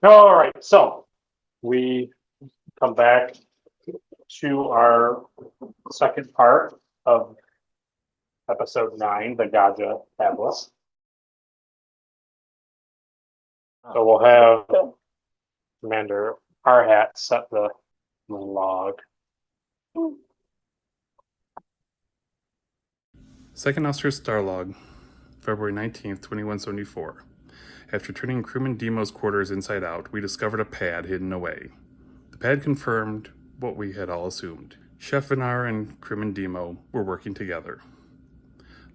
All right, so we come back to our second part of episode 9, the Gaja Atlas. So we'll have Commander Arhat set the log. Second Officer Starlog, February 19th, 2174. After turning crewman Demo's quarters inside out, we discovered a pad hidden away. The pad confirmed what we had all assumed. Chef Vinar and crewman Demo were working together.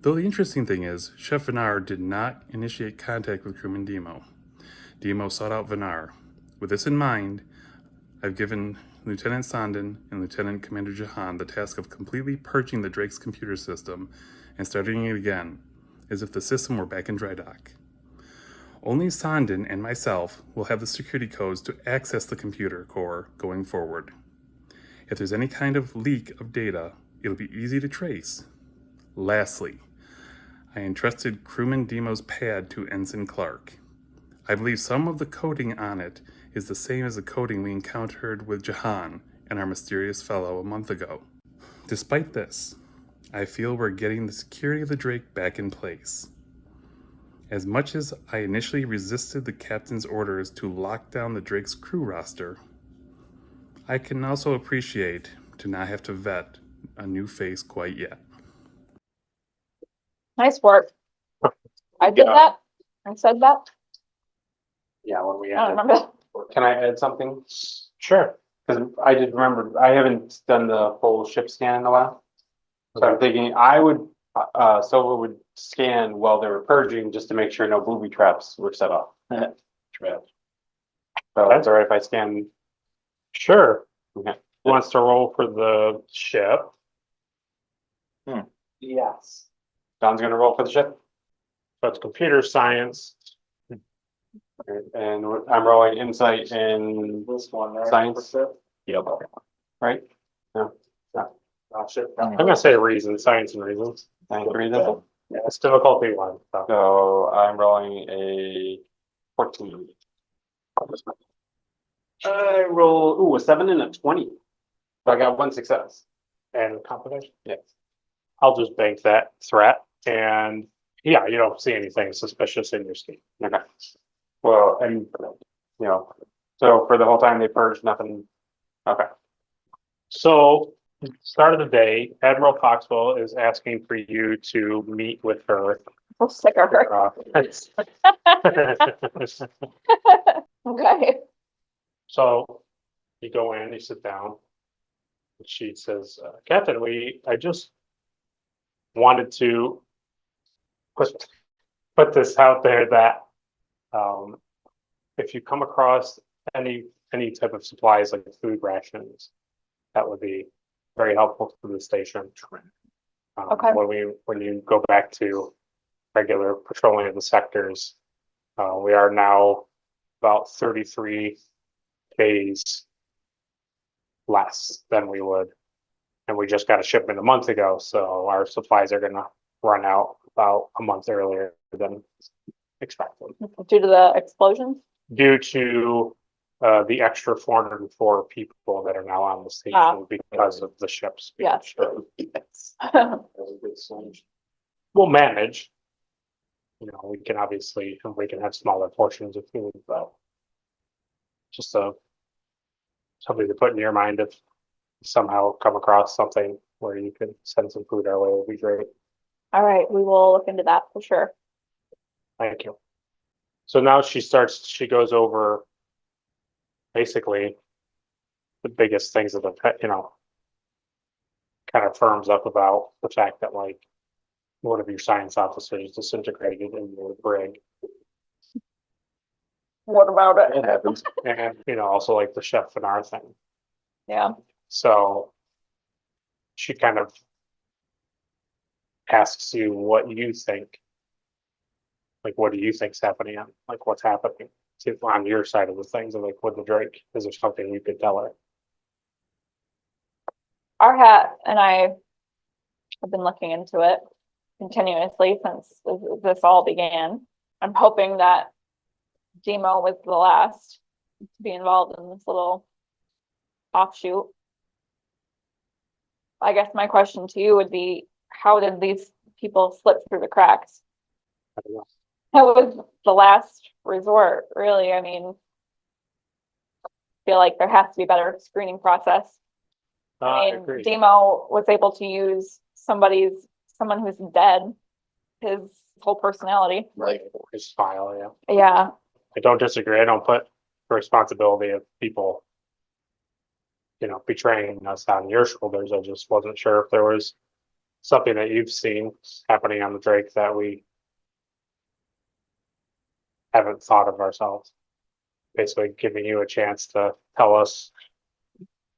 Though the interesting thing is, Chef Vinar did not initiate contact with crewman Demo. Demo sought out Vinar. With this in mind, I've given Lieutenant Sandin and Lieutenant Commander Jahan the task of completely purging the Drake's computer system and starting it again, as if the system were back in dry dock. Only Sandin and myself will have the security codes to access the computer core going forward. If there's any kind of leak of data, it'll be easy to trace. Lastly, I entrusted crewman Demo's pad to Ensign Clark. I believe some of the coding on it is the same as the coding we encountered with Jahan and our mysterious fellow a month ago. Despite this, I feel we're getting the security of the Drake back in place. As much as I initially resisted the captain's orders to lock down the Drake's crew roster, I can also appreciate to not have to vet a new face quite yet. Nice work. I did that. I said that. Yeah, when we I don't added, remember. can I add something? Sure. Because I did remember, I haven't done the full ship scan in a while. So I'm thinking I would, Silva would scan while they were purging just to make sure no booby traps were set off. Traps. So that's all right if I scan. Sure. Okay. Wants to roll for the ship. Yes. Don's gonna roll for the ship. So it's computer science. And I'm rolling insight and This one, right? science. Yep. Right? No. I'm gonna say reason, science and reasons. Science reason. It's difficulty 1. So. So I'm rolling a 14. I roll, a 7 and a 20. So I got 1 success. And combination. Yes. I'll just bank that threat, and yeah, you don't see anything suspicious in your scheme. Okay. Well, and, so for the whole time they purged nothing. Okay. So, start of the day, Admiral Foxwell is asking for you to meet with her. We'll stick our Okay. So you go in, you sit down. And she says, Captain, I just wanted to put this out there that if you come across any type of supplies like food rations, that would be very helpful to the station. Okay. When you go back to regular patrolling of the sectors, we are now about 33 days less than we would, and we just got a shipment a month ago, so our supplies are gonna run out about a month earlier than expected Due to the explosions? due to the extra 404 people that are now on the station because of the ships. Yes. Yes. We'll manage. We can have smaller portions of food, but just something to put in your mind if you somehow come across something where you could send some food our way would be great. All right, we will look into that for sure. Thank you. So now she goes over basically the biggest things of the, kind of firms up about the fact that one of your science officers disintegrated in the brig. What about it? It happens. And, also like the Chef Vinar thing. Yeah. So she kind of asks you what you think. What do you think's happening? What's happening on your side of the things? And with the Drake, is there something you could tell her? Arhat and I have been looking into it continuously since this all began. I'm hoping that Demo was the last to be involved in this little offshoot. I guess my question to you would be, how did these people slip through the cracks? I don't know. That was the last resort, really. I mean, I feel like there has to be a better screening process. I mean, agree. Demo was able to use someone who's dead, his whole personality. Like his file, yeah. Yeah, I don't disagree. I don't put the responsibility of people, betraying us on your shoulders. I just wasn't sure if there was something that you've seen happening on the Drake that we haven't thought of ourselves. Basically giving you a chance to tell us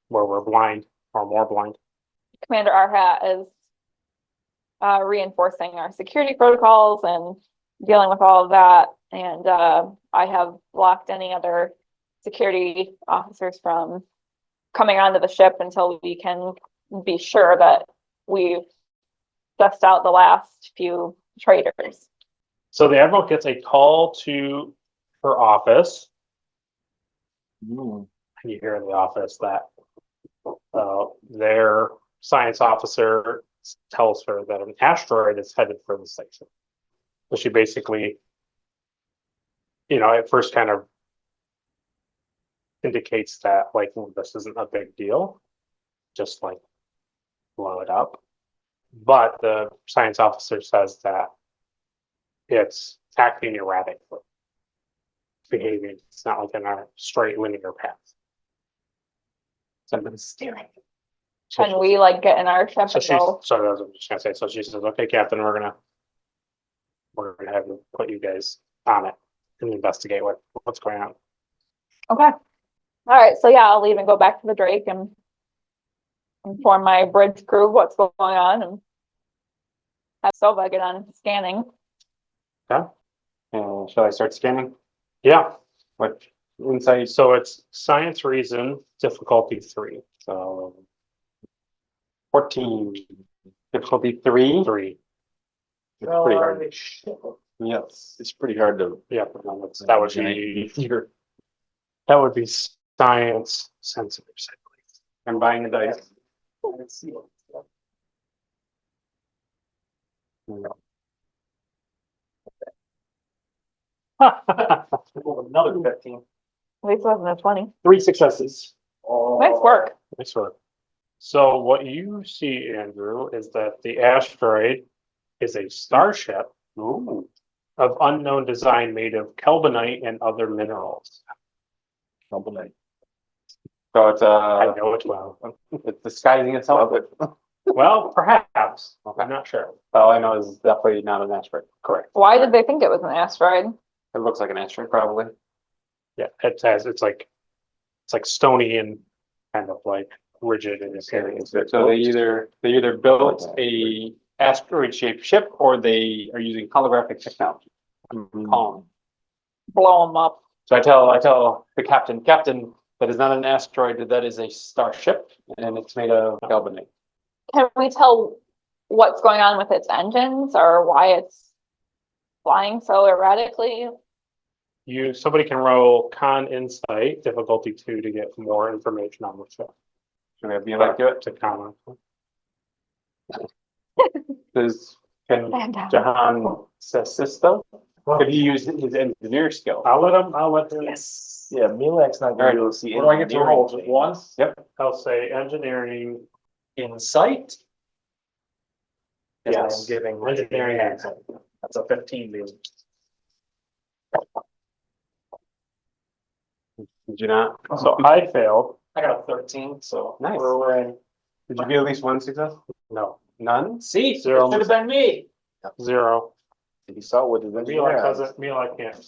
where we're blind or more blind. Commander Arhat is reinforcing our security protocols and dealing with all of that. And I have blocked any other security officers from coming onto the ship until we can be sure that we've dust out the last few traitors. So the Admiral gets a call to her office. And you hear in the office that their science officer tells her that an asteroid is headed for the station. So she basically, at first kind of indicates that, like, well, this isn't a big deal, just like blow it up. But the science officer says that it's acting erratically, behaving. It's not like in a straight linear path. Somebody's steering. Can we like get in our ship So and go? that's what I was just gonna say. So she says, "Okay, Captain, we're gonna have to put you guys on it and investigate what's going on." Okay. All right. So yeah, I'll leave and go back to the Drake and inform my bridge crew what's going on and have Sova get on scanning. Okay. Shall I start scanning? Yeah. What insight? So it's science reason difficulty 3. So 14. Difficulty 3. 3. It's pretty hard. Yes, it's pretty hard to. Yeah. That would be that would be science sensors, I I'm buying the dice. believe. Another 15. At least it wasn't a 20. 3 successes. Nice work. Nice work. So what you see, Andrew, is that the asteroid is a starship Ooh. of unknown design made of kelbonite and other minerals. So it's I know it well. it's disguising itself. Well, perhaps. I'm not sure. All I know is definitely not an asteroid. Correct. Why did they think it was an asteroid? It looks like an asteroid, probably. Yeah, it's like stony and kind of like rigid in appearance. So they either built a asteroid shaped ship or they are using holographic technology. Calm. Blow them up. So I tell the captain, that is not an asteroid, that is a starship, and it's made of galvanite. Can we tell what's going on with its engines or why it's flying so erratically? Somebody can roll con insight, difficulty 2, to get more information on the ship. Should we have me like do it? To comment. Can Jahan Sesisto? Could he use his engineer skill? I'll let him. Yes. Yeah, Milak's not going to be able to see. What do I get to roll? Just one? Yep. I'll say engineering. Insight. Yes. I'm giving Engineering. That's a 15, dude. Did you not? So I failed. I got a 13, so Nice. we're in. Did you get at least one success? No. None? See, it Zero. should have been me. 0. He saw what the Mila can't.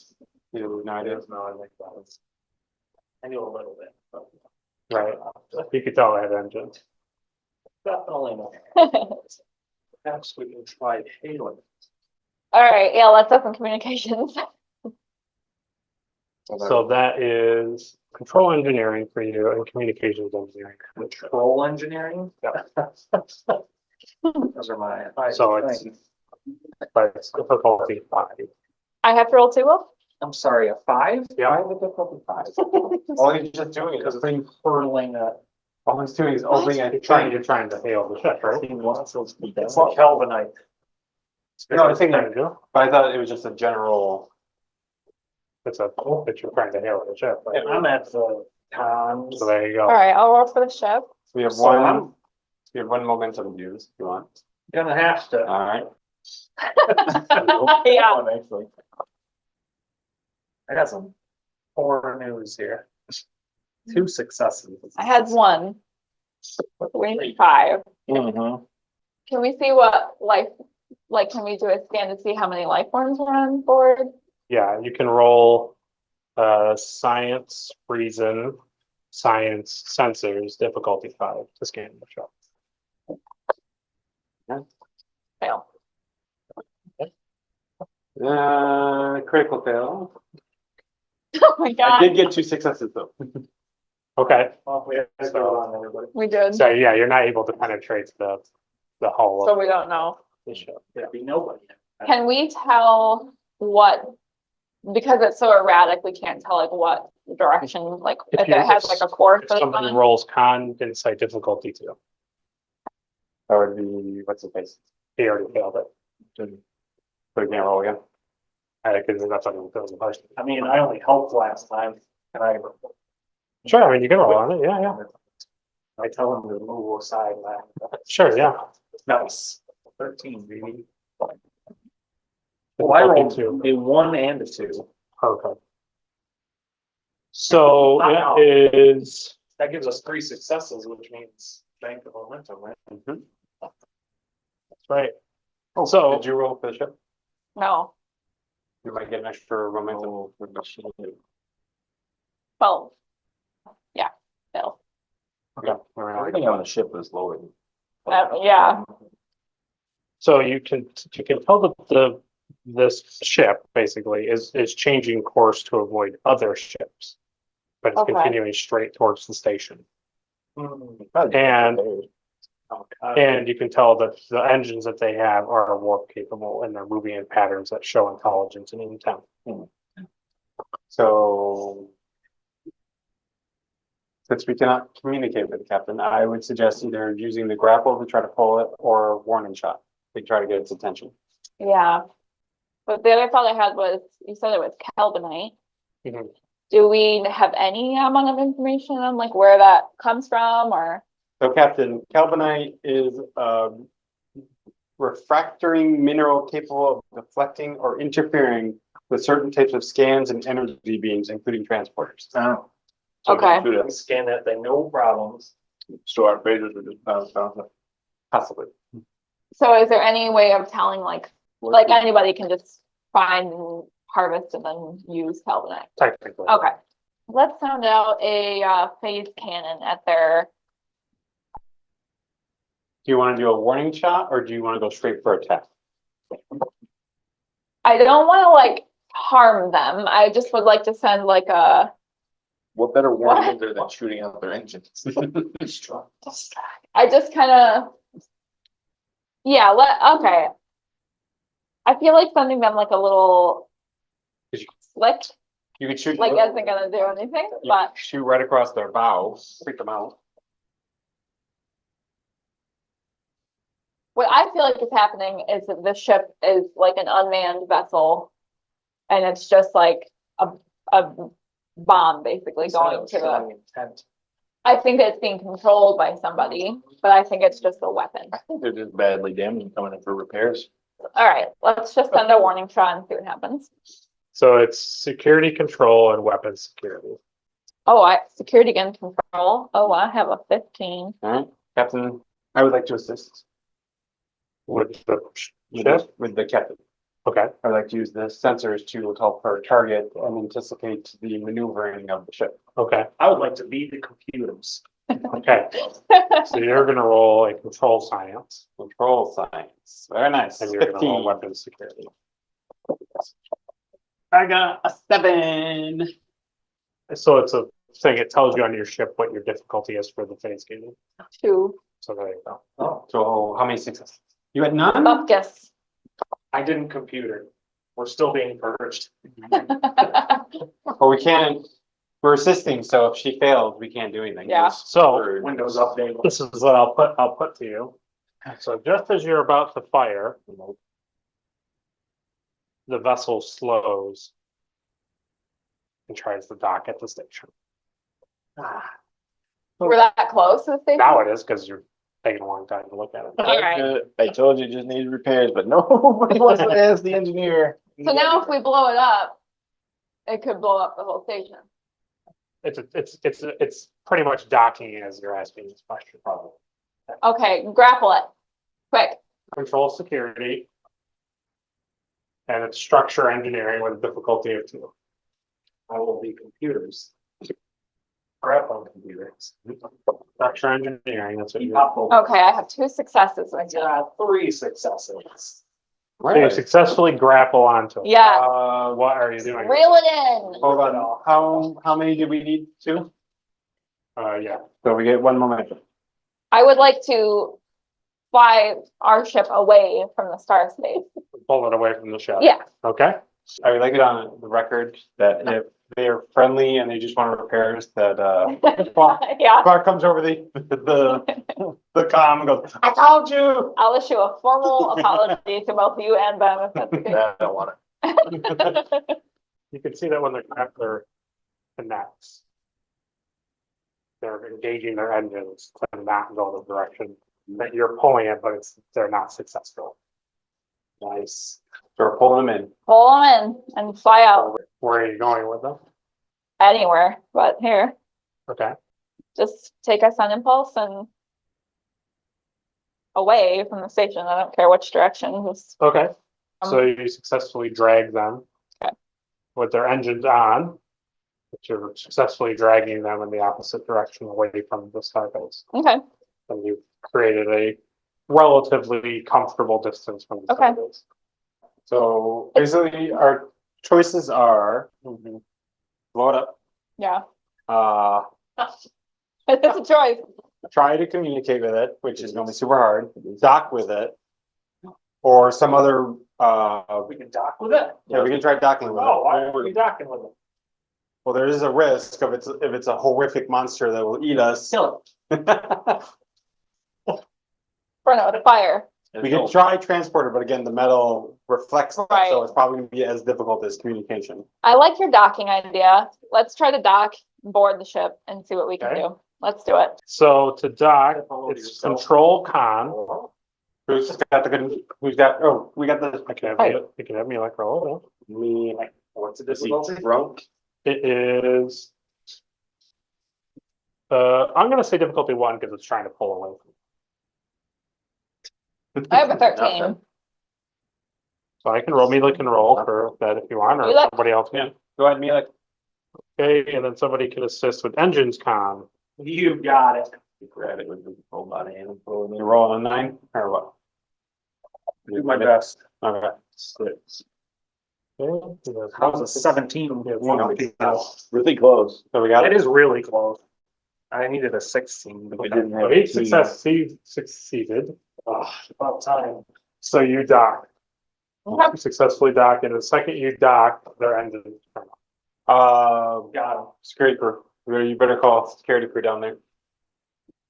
You have no idea. No, I think that was. I knew a little bit, but Right. You could tell I had engine. definitely not. Perhaps we can try Halo. All right, yeah, let's open communications. So that is control engineering for you and communications engineering. Control engineering. Yeah. Those are my. So it's difficulty 5. I have to roll 2 of? I'm sorry, a 5? Yeah. Why would difficulty 5? All he's just doing Because is it's hurling all he's doing is opening a You're trying to hail the ship, right? It's like Kelvinite. No, I think Trying that, to do. but I thought it was just a general. It's a, that you're trying to hail the ship. right? And I'm at the cons. So there you All go. right, I'll roll for the ship. We have So one. I'm We have one momentum use. If you want? gonna have to. All right. Yeah. Actually. I got some poor news here. 2 successes. I had 1. We need 5. Mm-hmm. Can we see what life, like, can we do a scan to see how many life forms are on board? Yeah, you can roll science, reason, science, sensors, difficulty 5 to scan the ship. Fail. Critical fail. Oh my I god, did get 2 successes though. Okay, Well, we have to go on everybody. we did, so yeah, you're not able to penetrate the hull so of we don't know. the ship. There'd be nobody. Can we tell what, because it's so erratic, we can't tell like what direction, like if you- it has like a course If that's somebody on. rolls con, insight difficulty 2. That would be, what's the face? He already failed it. So we can't roll again. Because that's what it was. I mean, I only helped last time, and I Sure, I mean, you can roll on it, yeah, yeah. I tell him to move aside. Sure, yeah. Nice. 13, baby. Well, I rolled a 1 and a 2. Okay. So it is, That gives us 3 successes, which means bank of momentum, right? that's right. Oh, So- did you roll for the ship? No, You might get an extra momentum for the ship. 12. Yeah, fail. Okay. Everything on the ship is lower. Yeah, So you can tell that this ship basically is changing course to avoid other ships. But it's Okay. continuing straight towards the station. Mm. And you can tell that the engines that they have are warp capable and they're moving in patterns that show intelligence and intent. So. Since we cannot communicate with the captain, I would suggest either using the grapple to try to pull it or warning shot to try to get its attention. yeah. But the other thought I had was, you said it was Kelvinite. Mhm. Do we have any amount of information on like where that comes from or? So Captain, Carbonite is refractory mineral capable of deflecting or interfering with certain types of scans and energy beams, including transporters. Oh. Okay. We scan that thing, no problems. So our phasers would just bounce off. Possibly. So is there any way of telling like anybody can just find and harvest and then use Kelvinite? Technically. Okay. Let's sound out a phase cannon at their, Do you want to do a warning shot or do you want to go straight for attack? I don't want to like harm them. I just would like to send like a What better What? warning is there than shooting out their engines? distract. I just kind of, yeah, okay. I feel like sending them like a little slick, You could shoot. like isn't gonna do anything, you but could shoot right across their bow, freak them out. what I feel like is happening is that this ship is like an unmanned vessel. And it's just like a bomb basically going to the, Intent. I think it's being controlled by somebody, but I think it's just a weapon. I think they're just badly damaged coming in for repairs. All right, let's just send a warning shot and see what happens. So it's security control and weapons security. Oh, security and control. Oh, I have a 15. All right, Captain, I would like to assist With the with ship? with the captain. Okay, I would like to use the sensors to help her target and anticipate the maneuvering of the ship. okay, I would like to be the computers. okay. So you're gonna roll a control science Control science, very nice. and you're gonna roll 15. weapons security. I got a 7. So it's a thing, it tells you on your ship what your difficulty is for the phase gaming. 2. So there you go. Oh, So how many successes? You had none? Bupkis. I didn't computer. We're still being purged. But we can't, we're assisting, so if she fails, we can't do anything. Yeah. So Windows update. this is what I'll put to you. So just as you're about to fire, the vessel slows and tries to dock at the station. We're that close to the station? Now it is because you're taking a long time to look at it. All right. I told you it just needed repairs, but nobody wants to ask the engineer. So now if we blow it up, it could blow up the whole station. It's pretty much docking as you're asking this question, probably. Okay, grapple it, quick. Control security. And it's structure engineering with a difficulty of 2. I will be computers. Crap on computers. Structure engineering, that's what you. Okay, I have 2 successes. I got 3 successes. So you successfully grapple onto it. Yeah, What are you doing? reel it in. Hold on, how many do we need? 2? Yeah, So we get 1 momentum. I would like to fly our ship away from the star space. pull it away from the ship. Yeah, Okay, I would like it on the record that if they're friendly and they just want repairs, that yeah. Clark comes over the comm and goes, I told you. I'll issue a formal apology to both you and Ben if that's okay. I don't want it. you can see that when the grappler connects, they're engaging their engines to not go the direction that you're pulling it, but they're not successful. Nice. So we're pulling them in. Pull them in and fly out Where are you going with them? anywhere, but here, Okay, just take us on impulse and away from the station. I don't care which direction. Just okay. So you successfully drag them Okay. with their engines on, but you're successfully dragging them in the opposite direction away from the starbase. okay. And you've created a relatively comfortable distance from the Okay. starbase. So basically our choices are blow it up, Yeah, uh, it's a choice. try to communicate with it, which is gonna be super hard, dock with it, or some other, We can dock with it. yeah, we can try docking with Oh, why it. are we docking with it? Well, there is a risk of if it's a horrific monster that will eat us. Kill For no, the fire. We can try transporter, but again, the metal reflects, it, Right. so it's probably gonna be as difficult as communication. I like your docking idea. Let's try to dock, board the ship, and see what we can Okay. do. Let's do it. So to dock, Follow it's yourself. control con. Who's got the good, who's got, oh, we got the, You can have me like roll. Me, like, what's the Is he difficulty? drunk? It is. I'm gonna say difficulty 1 because it's trying to pull away from. I have a 13. Nothing. So I can roll, Mila can roll for that if you want, or Mila. somebody else can. go ahead, Mila. Okay, and then somebody can assist with engines con. You got it. Grab it with the whole body and pull it You're in. rolling a 9 or what? Do my best. Okay. Six. Okay, That was a 17. Really close. So we got It it. is really close. I needed a 16. But we didn't So have. he succeeded, Oh, about time. so you dock. Okay. You successfully dock, and the second you dock, their engines turn off. Got him. Security crew, you better call security crew down there.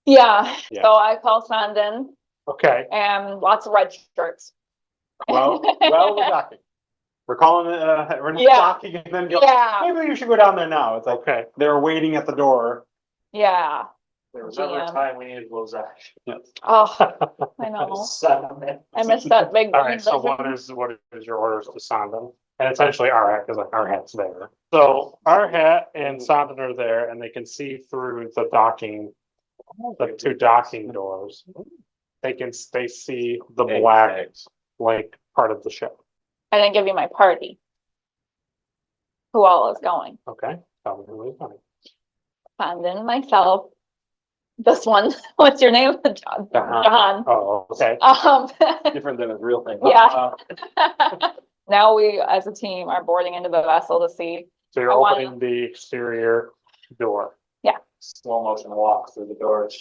Yeah, Yeah. so I call Sandin Okay, and lots of red shirts. Well, we're docking. We're calling it, we're not Yeah. docking and then go, Yeah, maybe you should go down there now. It's like, okay. they're waiting at the door. yeah. There was never a GM. time we needed Lozak. Oh, I know. 7 minutes. I missed that big All one. right, so what is your orders to Sondon? And essentially our hat, because like our hat's there. So our hat and Sondon are there and they can see through the docking, the 2 docking doors. They see the black, like, part of the ship. I didn't give you my party. Who all is going? Okay, tell me who is coming. Sandin, myself. This one, what's your name? John. John. Oh, okay. Different than a real thing. Yeah. Now we, as a team, are boarding into the vessel to see. So you're I want- opening the exterior door. Slow motion walk through the doors.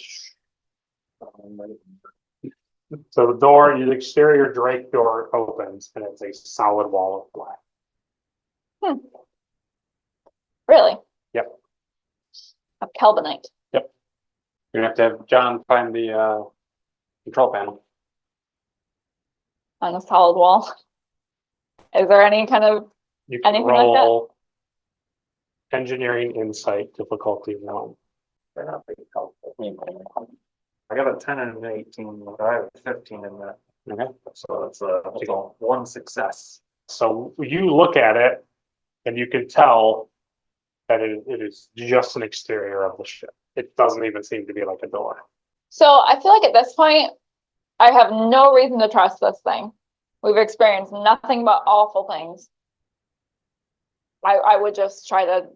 So the door, the exterior drake door opens and it's a solid wall of black. Really? Yep. Of Kelvinite. You're gonna have to have John find the control panel. On a solid wall. Is there any kind of, You can Anything like that? roll engineering insight difficulty 1. They're not big helpful. I got a 10 and an 18, but I have a 15 in that. Okay. So it's a one success. So you look at it and you can tell that it is just an exterior of the ship. It doesn't even seem to be like a door. so I feel like at this point, I have no reason to trust this thing. We've experienced nothing but awful things. I would just try to,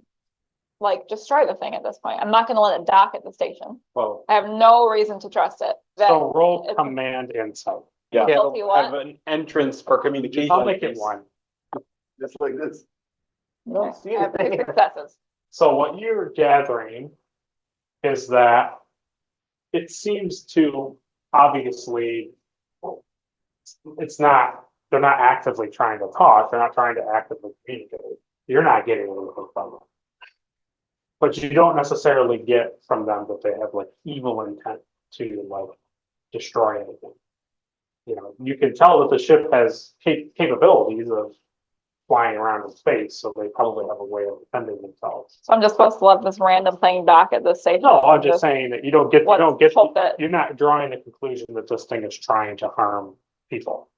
like, destroy the thing at this point. I'm not gonna let it dock at the station. Well, I have no reason to trust it. So roll it's- command insight. yeah. Guilty what? Have an entrance for communication. I'll make it 1. Just like this. I have 2 successes. So what you're gathering is that it seems to obviously, it's not, they're not actively trying to talk, they're not trying to actively communicate. You're not getting anything from them. But you don't necessarily get from them that they have like evil intent to like destroy anything. You know, you can tell that the ship has capabilities of flying around in space, so they probably have a way of defending themselves. So I'm just supposed to let this random thing dock at the station? No, I'm just saying that you don't get, Hope that- you're not drawing the conclusion that this thing is trying to harm people.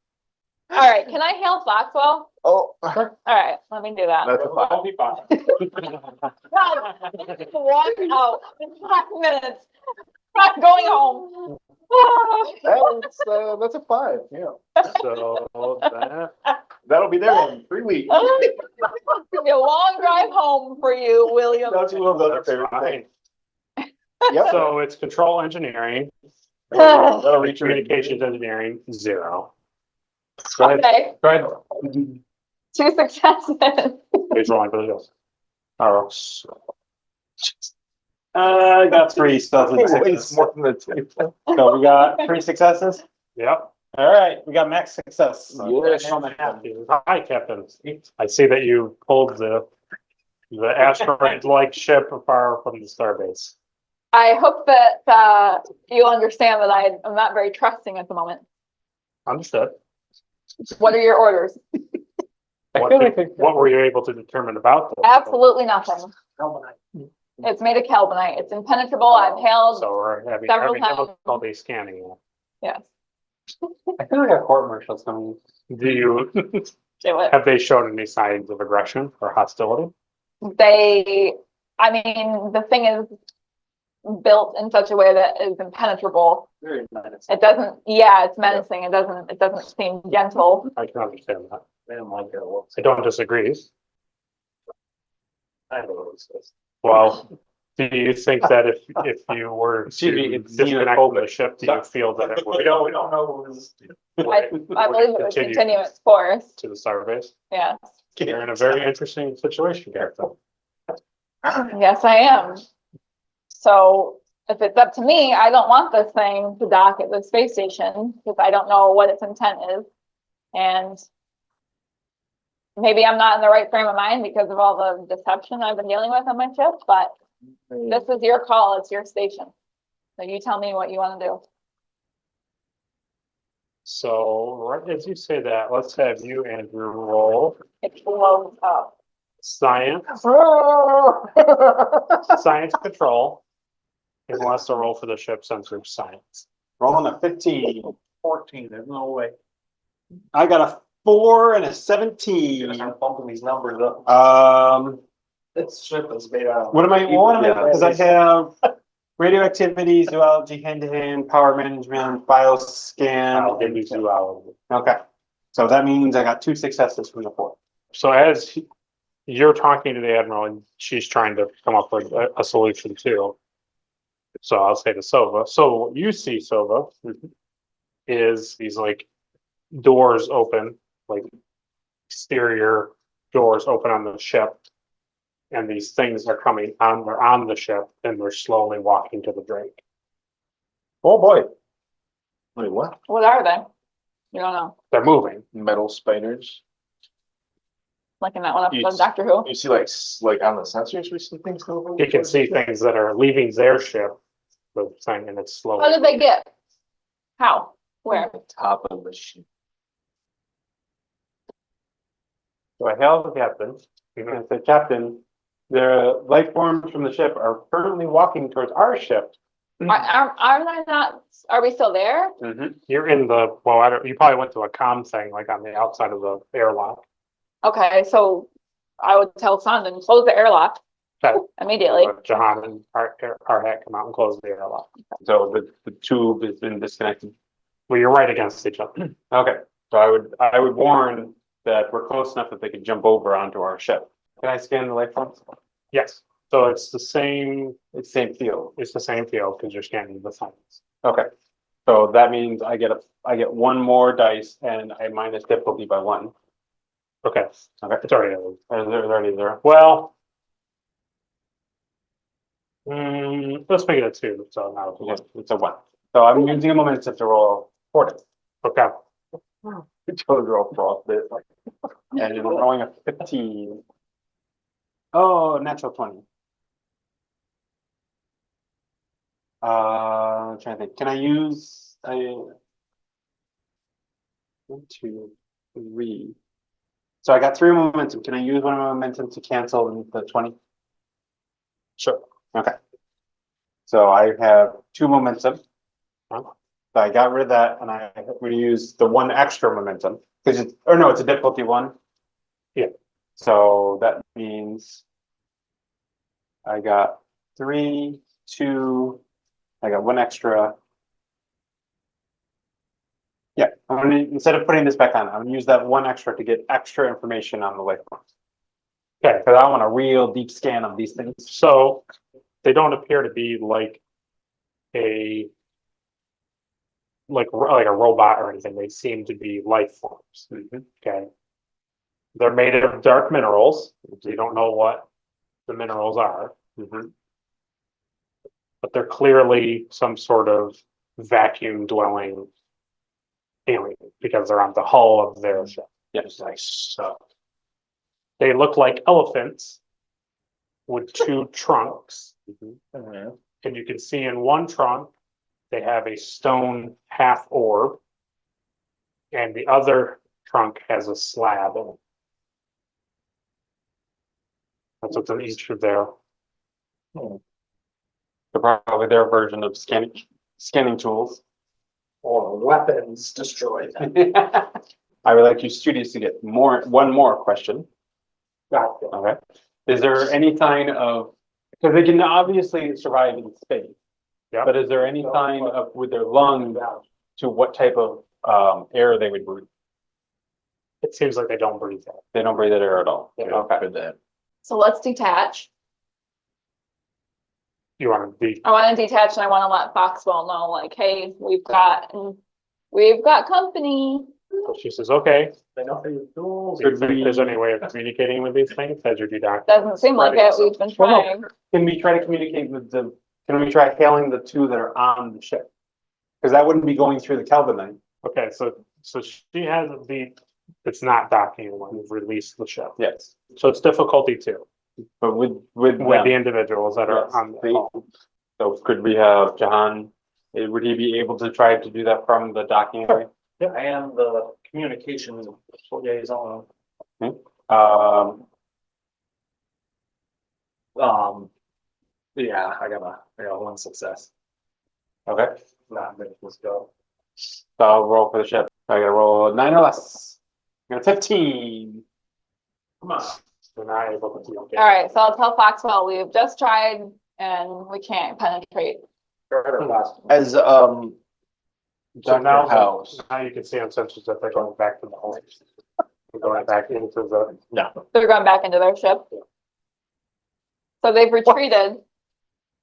All right, can I hail Foxwell? Oh, All right, let me do that. that's a five. That'll be fine. Walk out in 5 minutes. I'm going home. That's a 5, yeah. So That'll be there in 3 weeks. It's gonna be a long drive home for you, William. That's one of the other that's favorite fine. things. Yep. So it's control engineering, That'll reach your communications engineering, 0. Go ahead, Okay, go ahead. 2 successes. Who's rolling for the hills? Oh. I got 3 stuff. It's more than the 2. So we got 3 successes. Yep. All right, we got max success. Yes. Hi, Captain. I see that you pulled the asteroid-like ship far from the Starbase. I hope that you understand that I'm not very trusting at the moment. Understood. What are your orders? What were you able to determine about this? Absolutely nothing. It's made of Kelvinite. It's impenetrable. I've hailed. So we're having Several times. difficulty scanning it. Yes, I feel like a court martial's coming. Do you, do it. have they shown any signs of aggression or hostility? I mean, the thing is built in such a way that is impenetrable. Very menacing. It doesn't, yeah, it's menacing. It doesn't seem gentle. I can understand that. They don't like it. Well, I don't disagree. I know what it says. Well, do you think that if you were Excuse me, to it's disconnect from the ship, do you feel that it would? We don't know who this. I believe it would continue its course. To the Starbase? Yes. You're in a very interesting situation, Captain. Yes, I am. So if it's up to me, I don't want this thing to dock at the space station because I don't know what its intent is. And maybe I'm not in the right frame of mind because of all the deception I've been dealing with on my ship, but this is your call. It's your station. So you tell me what you want to do. So right as you say that, let's have you, Andrew, roll It blows up. science, science control. He wants to roll for the ship sensor science. Rolling a 15. 14, there's no way. I got a 4 and a 17. I'm bumping these numbers up. This ship is made out of. What am I, because I have radioactivity, zoology, hand-to-hand, power management, bioscan. I'll give you zoology. Okay, so that means I got 2 successes from the 4. So as you're talking to the Admiral and she's trying to come up with a solution too. So I'll say to Sova, so what you see, Sova, is these like doors open, like exterior doors open on the ship. And these things are coming on, they're on the ship and they're slowly walking to the drink. Oh, boy. Wait, what? What are they? You don't know. They're moving. Metal spiders. like in that one episode You- of Doctor Who. You see like on the sensors, we see things moving. You can see things that are leaving their ship, the thing, and it's slow. How did they get? How? Where? Top of the ship. So I hail the captain, and I say, Captain, the life forms from the ship are currently walking towards our ship. Are they not? Are we still there? You're in the, well, I don't, you probably went to a comm thing, like on the outside of the airlock. Okay, so I would tell Son to close the airlock Okay. immediately. Jahan and our hat come out and close the airlock. So the tube has been disconnected. Well, you're right against each other. Okay, so I would warn that we're close enough that they could jump over onto our ship. Can I scan the life forms? Yes, so it's the same, It's same field. it's the same field because you're scanning the signs. Okay, so that means I get one more dice and I minus difficulty by 1. Okay, Okay, it's already, there's already there. well. Let's make it a 2, so now, Okay, it's a 1. So I'm using a momentum to roll 40. okay, Chose roll for all this. And I'm rolling a 15. Oh, natural 20. I'm trying to think. Can I use a 1, 2, 3? So I got 3 momentum. Can I use one of my momentum to cancel the 20? sure. Okay. So I have 2 momentum. Huh? So I got rid of that and I'm going to use the 1 extra momentum because it's, or no, it's a difficulty 1. Yeah. So that means I got 3, 2, I got 1 extra. Yeah, I'm gonna, instead of putting this back on, I'm gonna use that 1 extra to get extra information on the life forms. Okay, because I want a real deep scan of these things. So they don't appear to be like a like a robot or anything. They seem to be life forms. Okay. They're made of dark minerals. You don't know what the minerals are, but they're clearly some sort of vacuum dwelling alien because they're on the hull of their ship. Yes. So they look like elephants with 2 trunks. And you can see in one trunk, they have a stone half orb. And the other trunk has a slab in it. That's what's in each of their. So probably their version of scanning tools. Or weapons destroyed. I would like you studios to get one more question. Gotcha. Okay. Is there any sign of, because they can obviously survive in space. Yeah. But is there any sign of with their lungs to what type of air they would breathe? It seems like they don't breathe that. They don't breathe that air at all. Yeah. Okay. So let's detach. You want to be, I want to detach and I want to let Foxwell know, like, hey, we've got company. she says, okay. They know how to use tools. Do you think there's any way of communicating with these things as you do that? Doesn't seem like it. We've been Well, no. trying. Can we try to communicate with can we try hailing the 2 that are on the ship? Because that wouldn't be going through the Kelvinite. Okay, so she has it's not docking when you've released the ship. Yes. So it's difficulty 2 But with with them. the individuals that are Yes, on the they- hull. So could we have Jahan, would he be able to try to do that from the docking area? I am the communications liaison. Yeah, I got 1 success. Okay, Not many, let's go. so I'll roll for the ship. I gotta roll 9 or less. I got a 15. Come on. They're not able to do it. All right, so I'll tell Foxwell we've just tried and we can't penetrate. As So Dr. House. now you can see on sensors that they're going back to the hull. They're going back into the, They're going back into their ship. So they've retreated.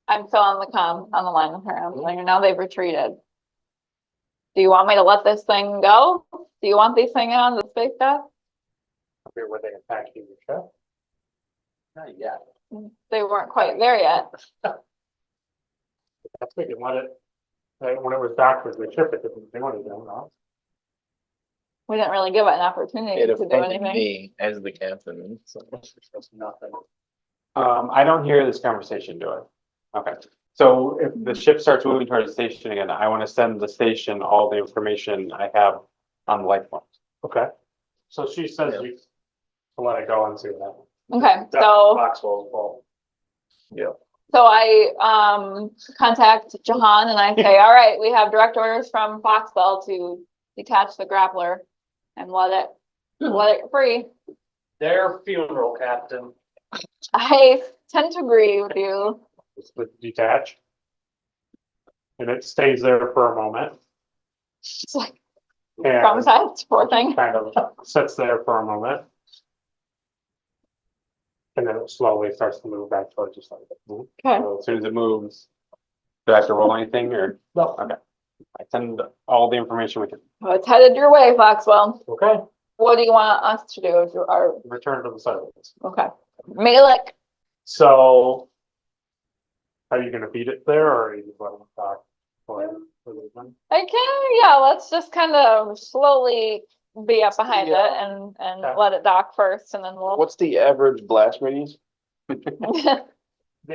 I'm still on the line with her. I'm letting her know they've retreated. Do you want me to let this thing go? Do you want these things on the space stuff? where they attack you, your ship. Not yet. They weren't quite there yet. I think it let it, when it was docked with the ship, it didn't do anything, no? We didn't really give it an opportunity It to do offended anything. me as the captain. So. Nothing. I don't hear this conversation, do I? Okay, so if the ship starts moving towards the station again, I want to send the station all the information I have on the light points. Okay. So she says Yeah. you to let it go and see that. Okay, That's so, Foxwell's fault. so I, contact Jahan and I say, all right, we have direct orders from Foxwell to detach the grappler and let it free. Their funeral captain. I tend to agree with you. It's with detach. And it stays there for a moment It's like and traumatized, poor thing. kind of sits there for a moment. And then it slowly starts to move back towards the side. Okay, So as soon as it moves, do I have to roll anything or? No. Okay. I send all the information we can. well, it's headed your way, Foxwell. Okay. What do you want us to do? Return to the surface. Okay, Malik, So are you gonna beat it there or are you just letting it talk? I can, yeah, let's just kind of slowly be up behind it and Okay. let it dock first and then we'll. What's the average blast radius? The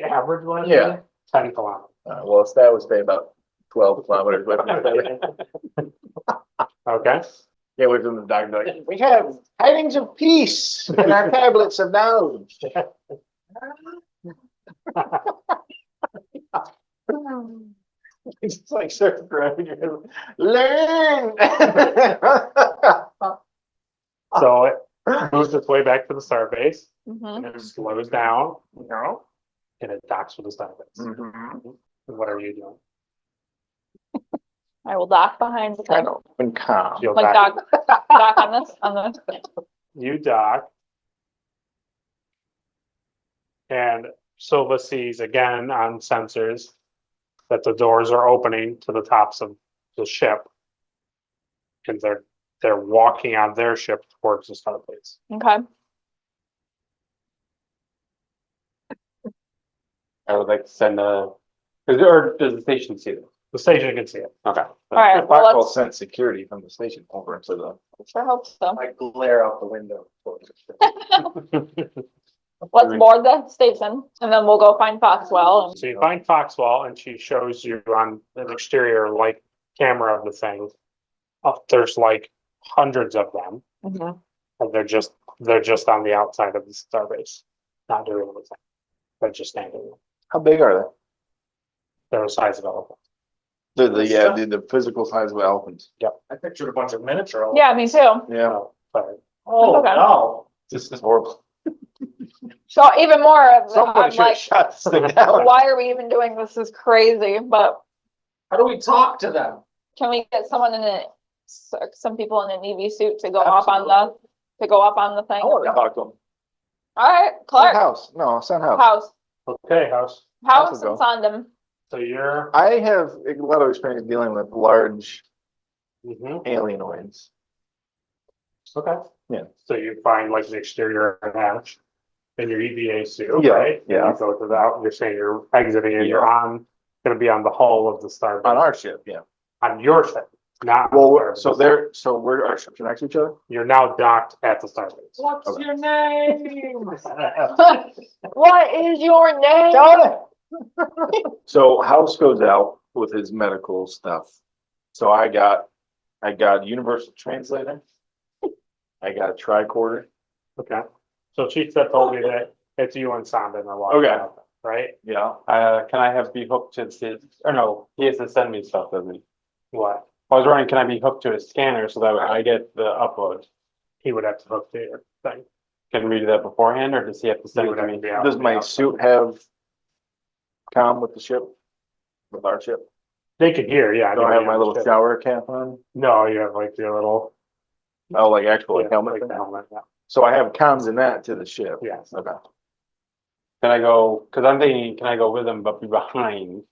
average one? Yeah. 10 kilometers. Well, that would stay about 12 kilometers. But Okay. can't wait for them to dock and be like, we have tidings of peace in our tablets of knowledge. It's like circle around your head. Learn. So it moves its way back to the starbase Mhm. and it slows down No. and it docks with the starbase. Mhm. What are you doing? I will dock behind the Kind thing, of and calm. You'll like dock. dock on this. You dock. And Silva sees again on sensors that the doors are opening to the tops of the ship. And they're walking on their ship towards the starbase. Okay, I would like to send or does the station see it? The station can see it. Okay. all right, well, Foxwell let's, sent security from the station over into the. sure hope so. I glare out the window. Let's board the station and then we'll go find Foxwell and. So you find Foxwell and she shows you on an exterior like camera of the thing. There's like hundreds of them Mhm. and they're just on the outside of the starbase, not doing anything. They're just standing there. How big are They're the size of elephants. they? The physical size of elephants. I pictured a bunch of miniature. Yeah, me too. Yeah. But Oh, Okay. no. This is horrible. So even more of, Somebody I'm should have like, shut this thing down. why are we even doing this? This is crazy, but How do we talk to them? can we get someone some people in an EV suit to go up on the thing? I want to talk to them. All right, Send Clark, house. No, send house. house, okay, House. house will and go. Sondem. So you're I have a lot of experience dealing with large mhm, alienoids. okay. Yeah. So you find like the exterior hatch in your EVA suit, Yeah, right? yeah. You go to that, you're saying you're exiting and you're gonna be on the hull of the starbase. On our ship, yeah. On your ship, not. on the Well, starbase. so we're our ships are next to each other. You're now docked at the starbase. What's Okay. your name? What is your name? So House goes out with his medical stuff. So I got universal translator. I got a tricorder. Okay, so Chief said told me that it's you and Sondon are walking Okay. out, right? Yeah. Can I be hooked to his, or no, he has to send me stuff, doesn't he? What? I was wondering, can I be hooked to a scanner so that I get the upload? He would have to hook to your thing. Can we do that beforehand or does he have to He send it would to have me? to be out. Does my suit have comm with the ship? With our ship? They can hear, yeah. Do I have my little ship. shower cap on? No, you have like your little. Oh, like actual Yeah, helmet like thing? the helmet, yeah. So I have comms in that to the ship. Yes. Okay. Can I go, cause I'm thinking, can I go with him but be behind?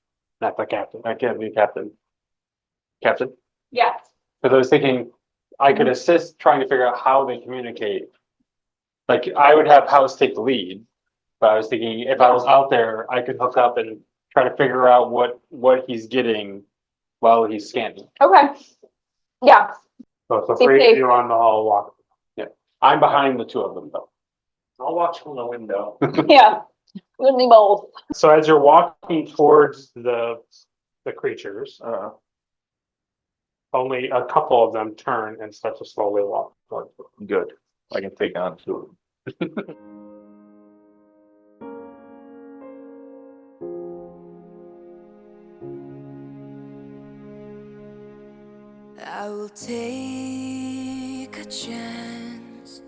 Not the captain, I can't be captain. Captain? Yeah. Cause I was thinking I could assist trying to figure out how they communicate. Like I would have House take the lead, but I was thinking if I was out there, I could hook up and try to figure out what he's getting while he's scanning. Okay. Yeah. So it's the Be three of safe. you on the hall walk. I'm behind the two of them though. I'll watch from the window. Yeah, with me both. So as you're walking towards the creatures, only a couple of them turn and start to slowly walk towards you. Good. I can take on two. I will take a chance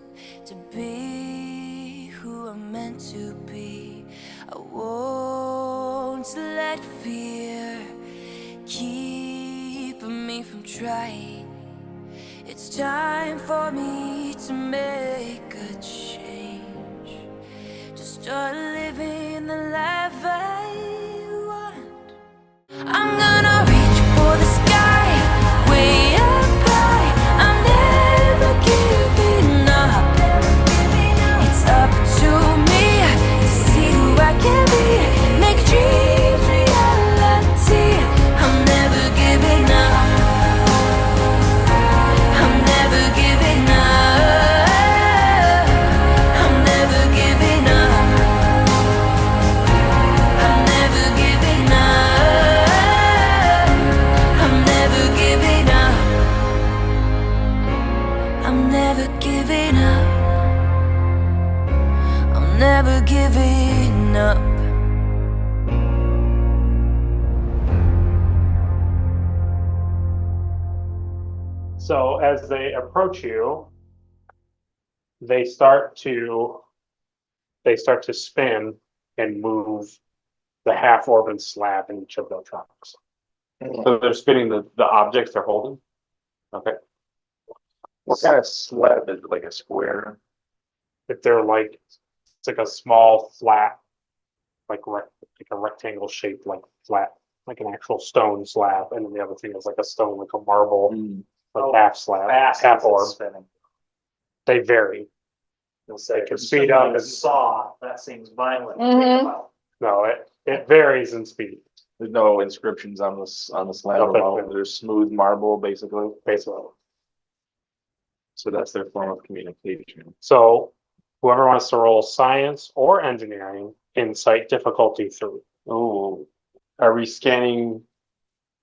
to be who I'm meant to be. I won't let fear keep me from trying. It's time for me to make a change, to start living the life I want. I'm gonna reach for the sky, way up high. I'm never giving up. It's up to me to see who I can be, make dreams reality. I'm never giving up. I'm never giving up. I'm never giving up. I'm never giving up. I'm never giving up. I'm never giving up. I'm never giving up. So as they approach you, they start to spin and move the half orbited slab in each of their trunks. So they're spinning the objects they're holding? Okay. What kind of slab is it? Like a square? If they're like, it's like a small flat, like a rectangle shaped, like flat, like an actual stone slab, and then the other thing is like a stone, like a marble, like half slab, Fast half as it's orb. spinning. They vary. You'll say, It can speed up somebody and- saw, that seems violent. Mhm. No, it varies in speed, There's no inscriptions on the slab No, at all. There's smooth marble, basically. basically. So that's their form of communication. So whoever wants to roll science or engineering, insight difficulty 3. Oh, are we scanning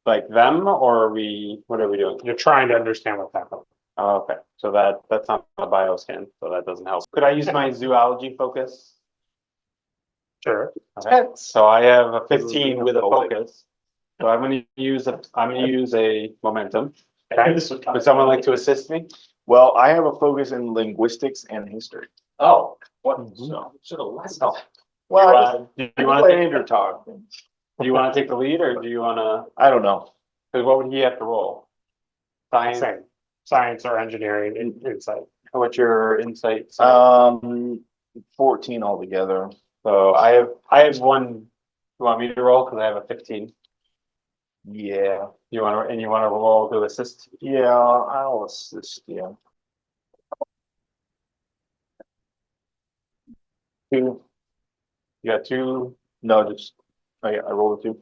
like them or what are we doing? You're trying to understand what's happening. Oh, okay, so that's not a bioscan, so that doesn't help. Could I use my zoology focus? Sure. Okay, so I have a 15 with a focus. So I'm gonna use a momentum. Okay. Would someone like to assist me? Well, I have a focus in linguistics and history. Oh, what, Mhm. should have listened. Oh. Well, Do I you wanna let take, Andrew talk. do you wanna take the lead or do you wanna, I don't know. cause what would he have to roll? Science, Same. Science or engineering insight. what's your insight? 14 altogether. So I have one, you want me to roll? Cause I have a 15. Yeah, You wanna roll to assist? yeah, I'll assist you. 2. You got 2, No, just, I rolled a 2.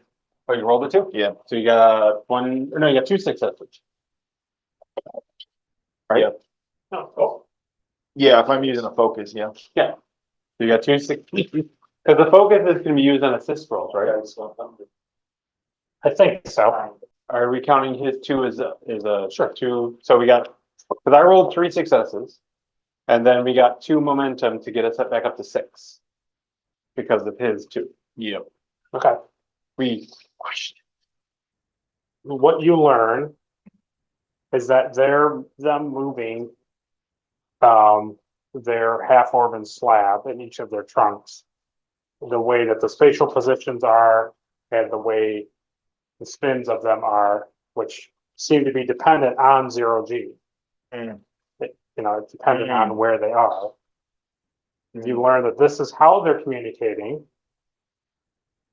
oh, you rolled a 2? Yeah. So you got one, or no, you got 2 successes. Right? Yeah. Oh, Yeah, if I'm using a focus, yeah. Yeah. So you got 2 successes. Cause the focus is gonna be used on assist rolls, right? I think so. Are we counting his 2 as a sure 2? So we got, cause I rolled 3 successes. And then we got 2 momentum to get us back up to 6. Because of his 2. Yeah. Okay. What you learn is that them moving their half orbited slab in each of their trunks, the way that the spatial positions are and the way the spins of them are, which seem to be dependent on 0G. It's dependent on where they are. You learn that this is how they're communicating,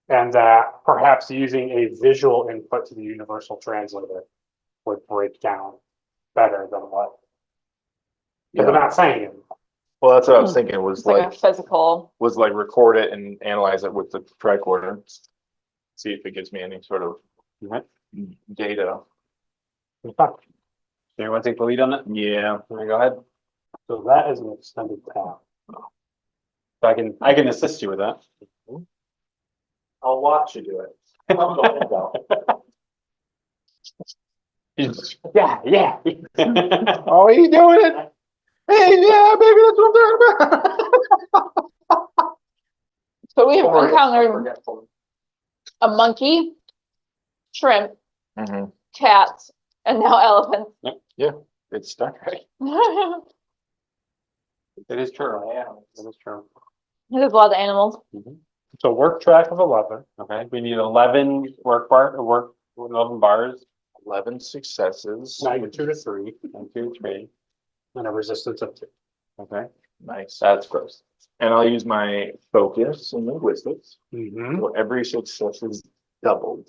and that perhaps using a visual input to the universal translator would break down better than what. Because they're not saying it. Well, that's what I was thinking was It's like a like, physical. record it and analyze it with the tricorder. See if it gives me any sort of data. you want to take the lead on it? Yeah. Go ahead. So that is an extended tab. So I can assist you with that. I'll watch you do it. Yeah, yeah. Oh, he's doing it. Hey, yeah, baby, that's what I'm talking about. So we have encountered a monkey, shrimp, Mhm. cats, and now elephants. It's stuck. It is true. Yeah, it is true. There's a lot of animals. So work track of 11. Okay, we need 11 11 bars, 11 successes. Now you're 2 to 3, 1, 2, 3. and a resistance of 2. Okay, Nice. that's gross. And I'll use my focus and linguistics. Mm-hmm. So every success is doubled.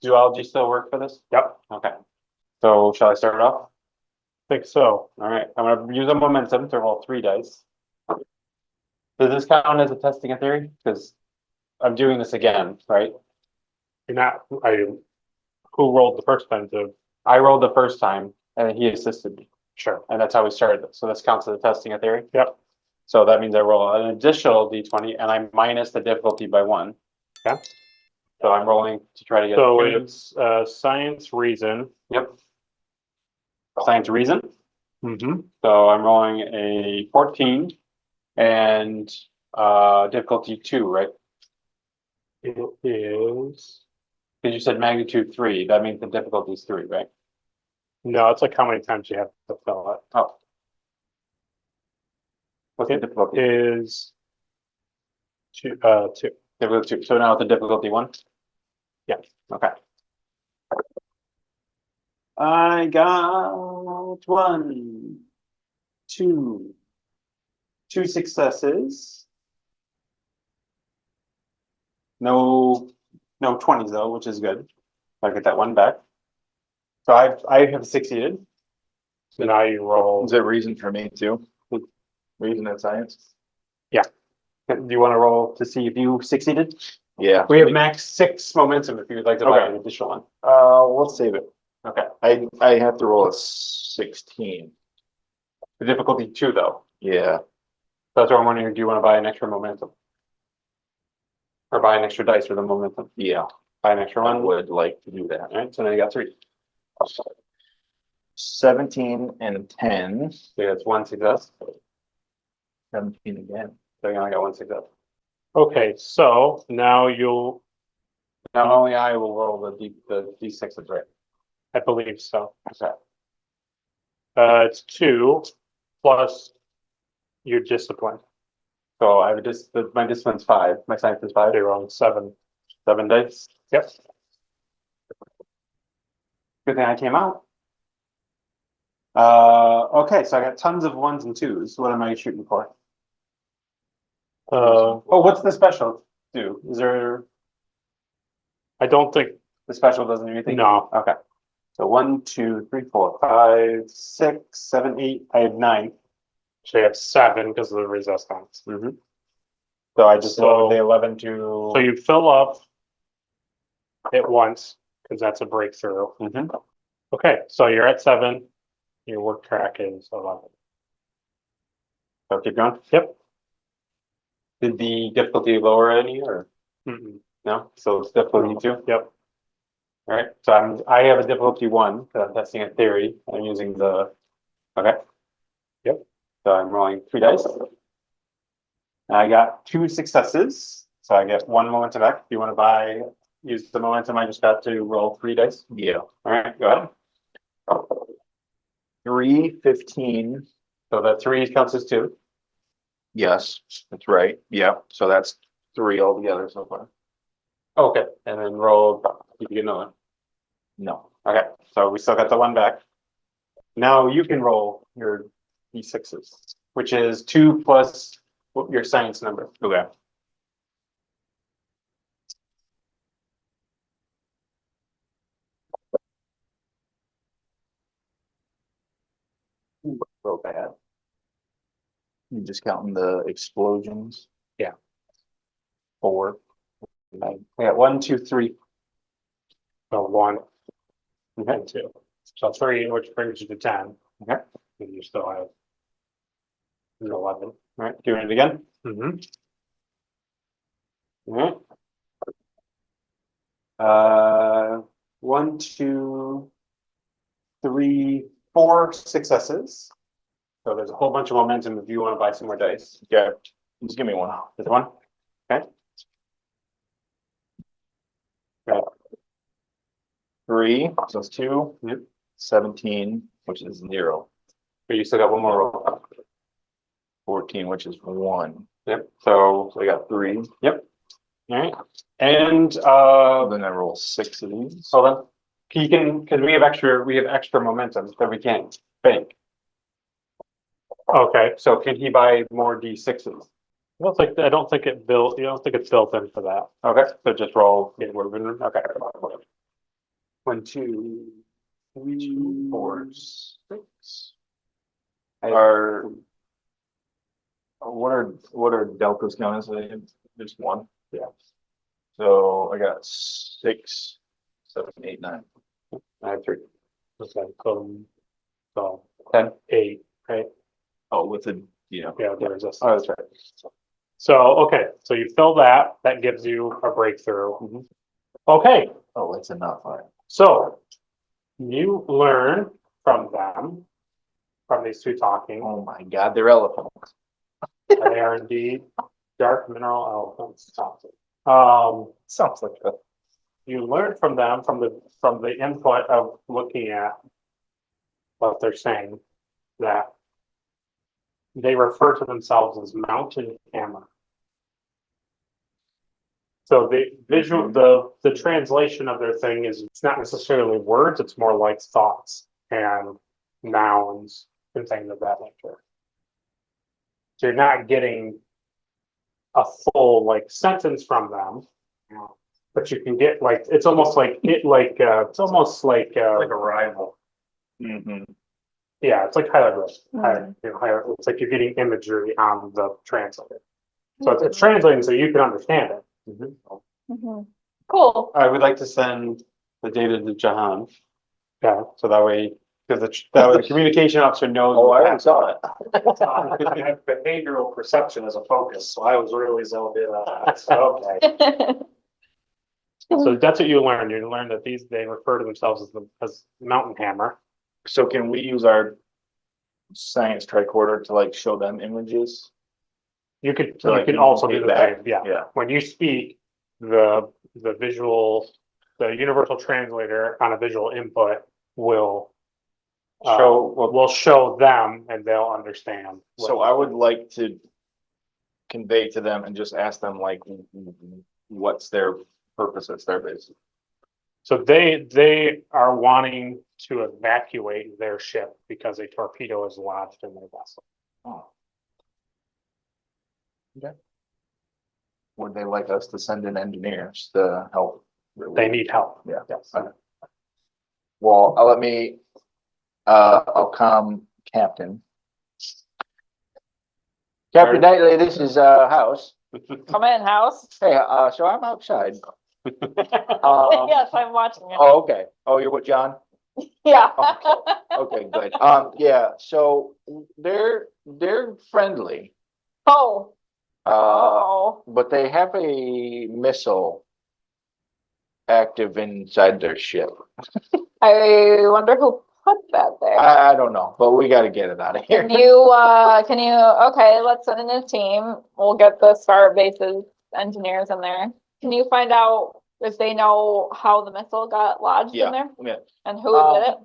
Duology still work for this? Yep, Okay. So shall I start off? think so. All right, I'm gonna use a momentum to roll 3 dice. Does this count as a testing a theory? Because I'm doing this again, right? You're not, who rolled the first time to, I rolled the first time and he assisted me, sure. and that's how we started this. So this counts as a testing a theory? Yep. So that means I roll an additional d20 and I minus the difficulty by 1. Okay. So I'm rolling to try to get. So 2. it's, science, reason. Yep. Science reason. Mm-hmm. So I'm rolling a 14 and difficulty 2, right? It is, Because you said magnitude 3, that means the difficulty is 3, right? no, it's like how many times you have to fill it. Oh. What's the It difficulty? is 2, 2. Difficulty 2. So now it's the difficulty 1? Yeah. Okay. I got 1, 2, 2 successes. No 20s though, which is good. I get that 1 back. So I have succeeded. So now you roll. Is it reason for me too? Reason and science? Do you want to roll to see if you succeeded? Yeah. We have max 6 momentum if you would like to buy Okay. an additional one. We'll save it. Okay. I have to roll a 16. The difficulty 2 though. Yeah. That's what I'm wondering, do you want to buy an extra momentum? Or buy an extra dice for the momentum? Yeah. Buy an extra I one? would like to do that. Alright, so now you got 3. 17 and 10. So that's 1 success. 17 again. So you only got 1 success. Okay, so now you'll, Now only I will roll the D6s, right? I believe so. Okay. It's 2 plus your discipline. So I would just, my discipline's 5, my science is 5. You're on 7. 7 dice. Yep. Good thing I came out. Okay, so I got tons of 1s and 2s. What am I shooting for? Oh, what's the special do? Is there, I don't think, the special doesn't do anything? no, Okay. So 1, 2, 3, 4, 5, 6, 7, 8. I have 9. so you have 7 because of the resistance. So I just So- lowered the 11 to. So you fill up at once, because that's a breakthrough. Mhm. Okay, so you're at 7, your work track is 11. So keep going. Yep. Did the difficulty lower any or Mm-mm. no? So it's difficulty 2. Yep. All right. So I have a difficulty 1 because I'm testing a theory. I'm using the. Okay. Yep. So I'm rolling 3 dice. I got 2 successes, so I get 1 momentum back. Do you want to use the momentum I just got to roll 3 dice? Yeah. All right, go ahead. 3, 15. So that 3 counts as 2. Yes, that's right. Yeah. So that's 3 altogether so far. Okay, and then roll. You get another. No. Okay, so we still got the 1 back. Now you can roll your d6s, which is 2 plus your science number. Okay. Real bad. You just counting the explosions. 4. I got 1, 2, 3. So 1. and 2. So 3, which brings you to 10. Okay. And you still have 11. All right, doing it again. Mm-hmm. All right. 1, 2, 3, 4 successes. So there's a whole bunch of momentum if you want to buy some more dice. Yeah, just give me one. This one. Okay. Right. 3, so it's 2. Yep. 17, which is 0. But you still got one more roll. 14, which is 1. Yep. So So I got 3. yep. All right. And Then I roll 6 of these. hold on. You can, because we have extra momentum that we can't bank. Okay. So can he buy more D6s? I don't think it built. You don't think it's built in for that. Okay, so just roll. Yeah, okay. 1, 2, 3, 4, 6. Are what are deltas counted? So they have just 1. Yeah. So I got 6, 7, 8, 9. I have 3. Okay. So 10. 8. Right. Oh, with the Yeah. There's a. Oh, that's right. So okay. So you fill that. That gives you a breakthrough. Mhm. Okay. Oh, it's enough. All right. So you learn from them, from these two talking. Oh my God, they're elephants. They are indeed dark mineral elephants. Sounds like a You learn from them from the input of looking at what they're saying, that they refer to themselves as mountain hammer. So the visual, the translation of their thing is, it's not necessarily words, it's more like thoughts and nouns and things of that nature. So you're not getting a full like sentence from them, but you can get like, it's almost like it's almost like Like a rival. Mm-hmm. yeah, it's like hieroglyphs. Mm. It's like you're getting imagery on the translator. So it's translating so you can understand it. Mhm. Cool. I would like to send the data to Jahan, Yeah. so that way, because that way the communication officer knows. Oh, what I already saw it. I have behavioral perception as a focus, so I was really zoned in on that. So, okay. So that's what you learn. You learn that they refer to themselves as mountain hammer. So can we use our science tricorder to like show them images? You could So, like, also do the communicate same. Yeah. Yeah. When you speak, the universal translator on a visual input will show them and they'll understand. So I would like to convey to them and just ask them like, what's their purpose at Starbase? So they are wanting to evacuate their ship because a torpedo is lodged in their vessel. Oh. Okay. Would they like us to send in engineers to help? They need help. Yeah. Yes. Okay. Well, I'll calm Captain. Captain Knightley, this is House. Come in, house. Hey, so I'm outside. Yes, I'm watching it. Oh, okay. Oh, you're with John? Yeah. Okay, good. Yeah, so they're friendly. Oh, Uh, oh. but they have a missile active inside their ship. I wonder who put that there. I don't know, but we gotta get it out of here. Can you, okay, let's send in a team. We'll get the Starbase's engineers in there. Can you find out if they know how the missile got lodged in there Yeah. and who did it?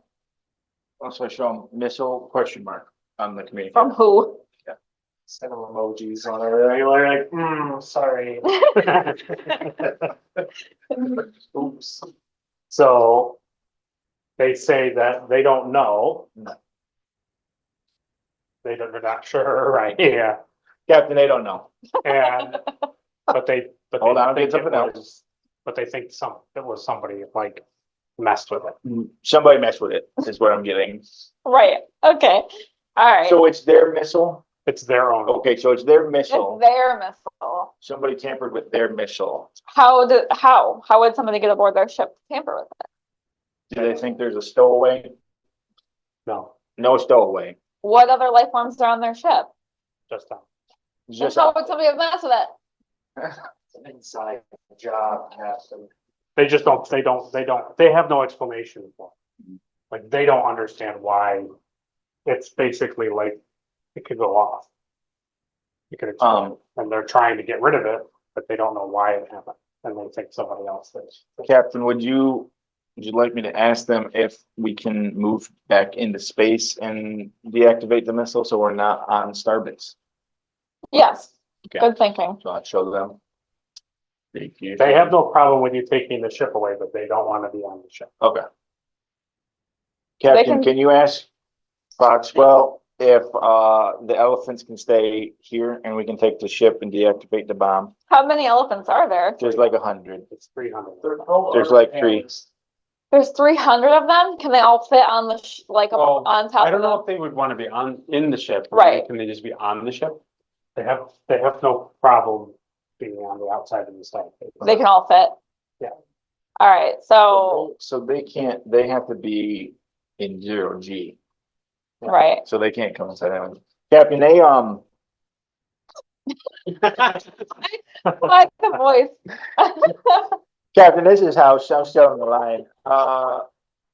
Also show them missile question mark on the communication. From who? Send them emojis on it. You're like, sorry. Oops. So they say that they don't know. They're not sure, right? Yeah. Captain, they don't know. And but they Hold on, think get something else. but they think it was somebody like messed with it. Somebody messed with it, is what I'm getting. Right, okay, all right. So it's their missile? It's their own. Okay, so it's their It's missile. their missile. Somebody tampered with their missile. How would somebody get aboard their ship to tamper with it? Do they think there's a stowaway? No, No stowaway. What other life forms are on their ship? just that. Just How would somebody mess with it? It's an inside job, Captain. They just don't, they have no explanation for it. Like, they don't understand why. It's basically like, it could go off. It could explode, and they're trying to get rid of it, but they don't know why it happened, and they think somebody else is. Captain, would you like me to ask them if we can move back into space and deactivate the missile so we're not on Starbase? Yes, Okay. good thinking. So I'll show them. Thank you. They have no problem with you taking the ship away, but they don't want to be on the ship. Okay. Captain, can you ask Foxwell if the elephants can stay here and we can take the ship and deactivate the bomb? How many elephants are there? There's like 100. It's 300. There's like 3. There's 300 of them? Can they all fit on the, like, Oh, on top I of don't know them? if they would want to be in the ship. Right. Can they just be on the ship? They have no problem being on the outside of the site. They can all fit? Yeah. All right, so, So they can't, they have to be in 0G. right. So they can't come inside that one. Captain, they Why the voice? Captain, this is how I'm showing the line.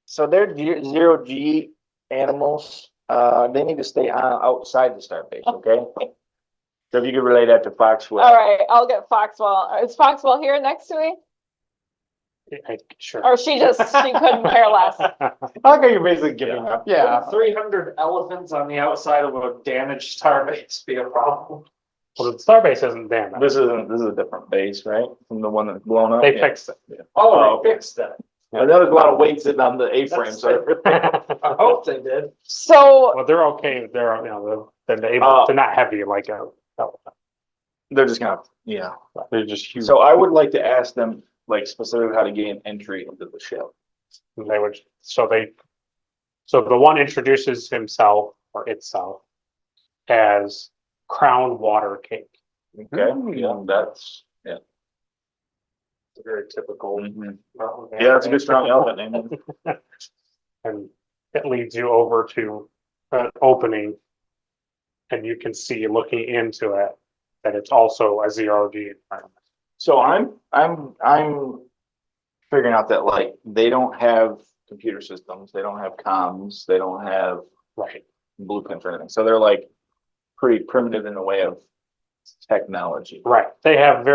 So they're 0G animals. They need to stay outside the starbase, okay? So if you could relay that to Foxwell. All right, I'll get Foxwell. Is Foxwell here next to me? Sure. Or she couldn't care less? I like how you're basically giving up. Yeah. 300 elephants on the outside of a damaged starbase be a problem. Well, the starbase isn't damaged. This is a different base, right? From the one that's blown up. They Yeah. fixed it. Oh, okay. they fixed that. I know there's a lot of weight sitting on the A-frame, so. I hope they did. So, Well, they're okay. They're, they're able, they're not heavy like a. They're just kind of, yeah. They're just huge. So I would like to ask them, like, specifically how to gain entry into the ship. They would, so the one introduces himself or itself as Crown Water Cake. Okay, yeah, that's, yeah. It's a very typical. Mhm. Yeah, that's a good strong elephant name. And it leads you over to an opening. And you can see, looking into it, that it's also a 0G environment. So I'm figuring out that, like, they don't have computer systems, they don't have comms, they don't have Right. blueprints or anything. So they're like pretty primitive in the way of technology. Right. They have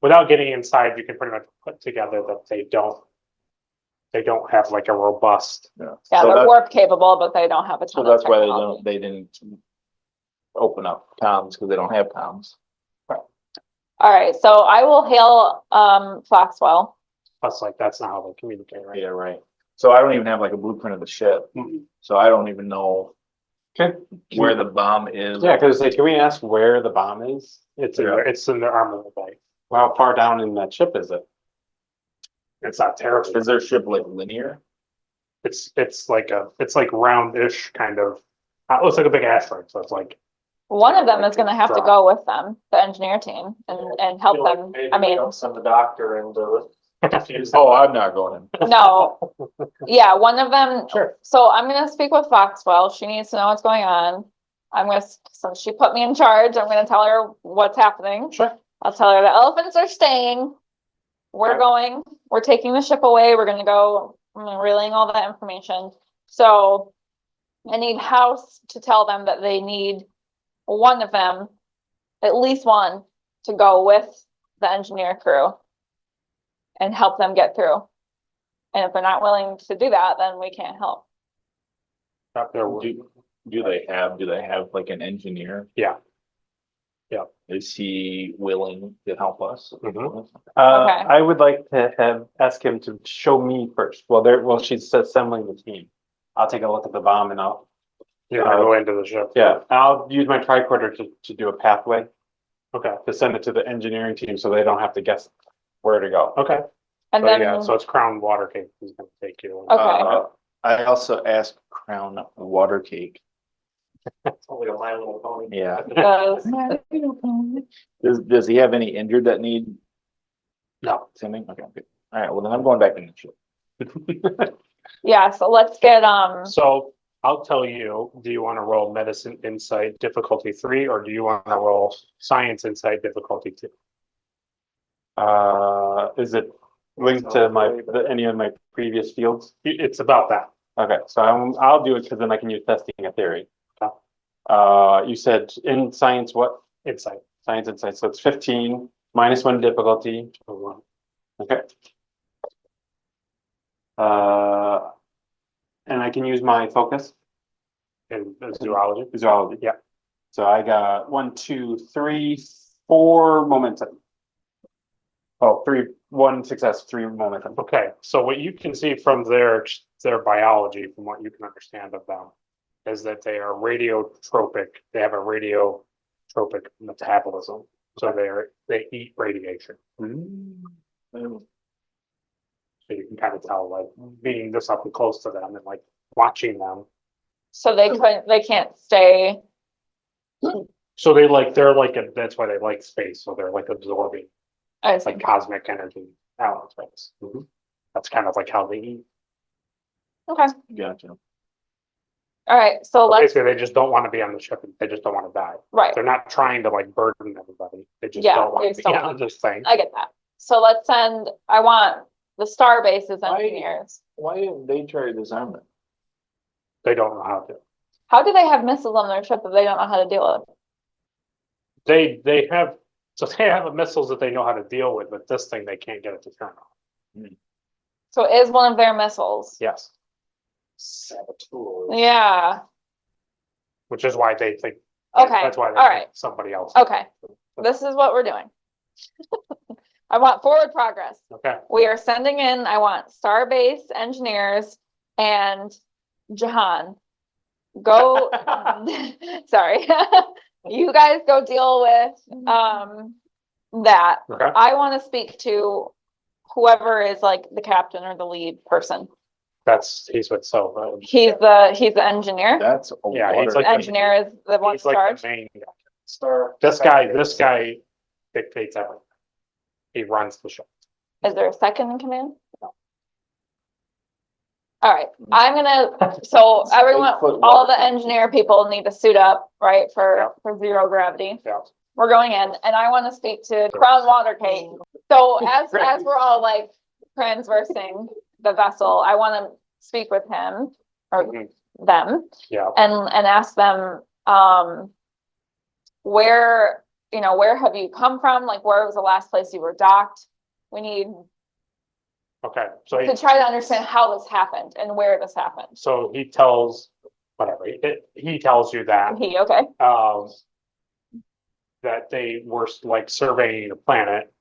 without getting inside, you can pretty much put together that they don't have like a robust. Yeah. yeah, So they're that's- warp capable, but they don't have a So ton of that's why technology. they didn't open up comms, because they don't have comms. All right, so I will hail, Foxwell. Plus, like, that's not how they communicate, right? Yeah, right. So I don't even have like a blueprint of the ship. So I don't even know where the bomb is. Yeah, because can we ask where the bomb is? It's in their armament bay. How far down in that ship is it? It's not terrible. Is their ship like linear? It's like roundish kind of. It looks like a big asteroid, so it's like. One of them is gonna have to go with them, the engineer team, and help them. I mean, Don't send the doctor into it. Oh, I'm not going in. no. Yeah, one of them. Sure. So I'm gonna speak with Foxwell. She needs to know what's going on. Since she put me in charge, I'm gonna tell her what's happening. Sure. I'll tell her the elephants are staying. We're taking the ship away. We're gonna go, relaying all that information. So I need House to tell them that they need one of them, at least one, to go with the engineer crew and help them get through. And if they're not willing to do that, then we can't help. Up there. Do they have like an engineer? Yeah. Yeah. Is he willing to help us? Mhm. Okay. I would like to ask him to show me first. Well, she's assembling the team. I'll take a look at the bomb and You're gonna go into the ship. I'll use my tricorder to do a pathway Okay. to send it to the engineering team so they don't have to guess where to go. Okay. And So then, yeah, so it's Crown Water Cake who's gonna take you. Okay. I also asked Crown Water Cake. It's only a My Little Pony. Yeah. does, Does he have any injured that need No. sending? Okay, good. All right, well then I'm going back in the ship. Yeah, so let's get, So I'll tell you, do you want to roll medicine insight difficulty 3, or do you want to roll science insight difficulty 2? Is it linked to any of my previous fields? It's about that. Okay, so I'll do it because then I can use testing a theory. Okay. You said in science, what? Insight. Science insight, so it's 15 -1 difficulty. Okay. And I can use my focus. In zoology. Zoology. Yeah. So I got 1, 2, 3, 4 momentum. Oh, 1 success, 3 momentum. Okay, so what you can see from their biology, from what you can understand of them, is that they are radiotropic. They have a radiotropic metabolism. So they eat radiation. So you can kind of tell, like, being this up and close to them and like watching them. so they can't stay, So that's why they like space. So they're like absorbing I see. like cosmic energy out in space. That's kind of like how they eat. Okay, Gotcha. all right, so let's, Basically, they just don't want to be on the ship. They just don't want to die. right, They're not trying to like burden everybody. They just Yeah, don't they want just to be don't on this thing. I get that. So let's send, I want the Starbase's engineers. Why didn't they try to disarm it? They don't know how to. How do they have missiles on their ship if they don't know how to deal with it? They have missiles that they know how to deal with, but this thing they can't get it to turn on. So it is one of their missiles. Yes, Saboteur. Yeah, which is why they think. okay, That's why they all think right, somebody else. okay. This is what we're doing. I want forward progress. Okay. We are sending in, I want Starbase engineers and Jahan. Go, sorry. You guys go deal with, that. Okay. I want to speak to whoever is like the captain or the lead person. He's with Silva. He's the engineer. That's a Yeah, he's water. like Engineer is the one He's like charged. the main guy. This guy dictates everything. He runs the show. Is there a second in command? All right, I'm gonna, so everyone, 8 foot all water. the engineer people need to suit up, right, for zero gravity. Yeah. We're going in, and I want to speak to Crown Water Cake. So as we're all like transversing the vessel, I want to speak with him or them Yeah. and ask them, where have you come from? Like, where was the last place you were docked? We need Okay. So to try to understand how this happened and where this happened. he tells he tells you that Okay. that they were like surveying the planet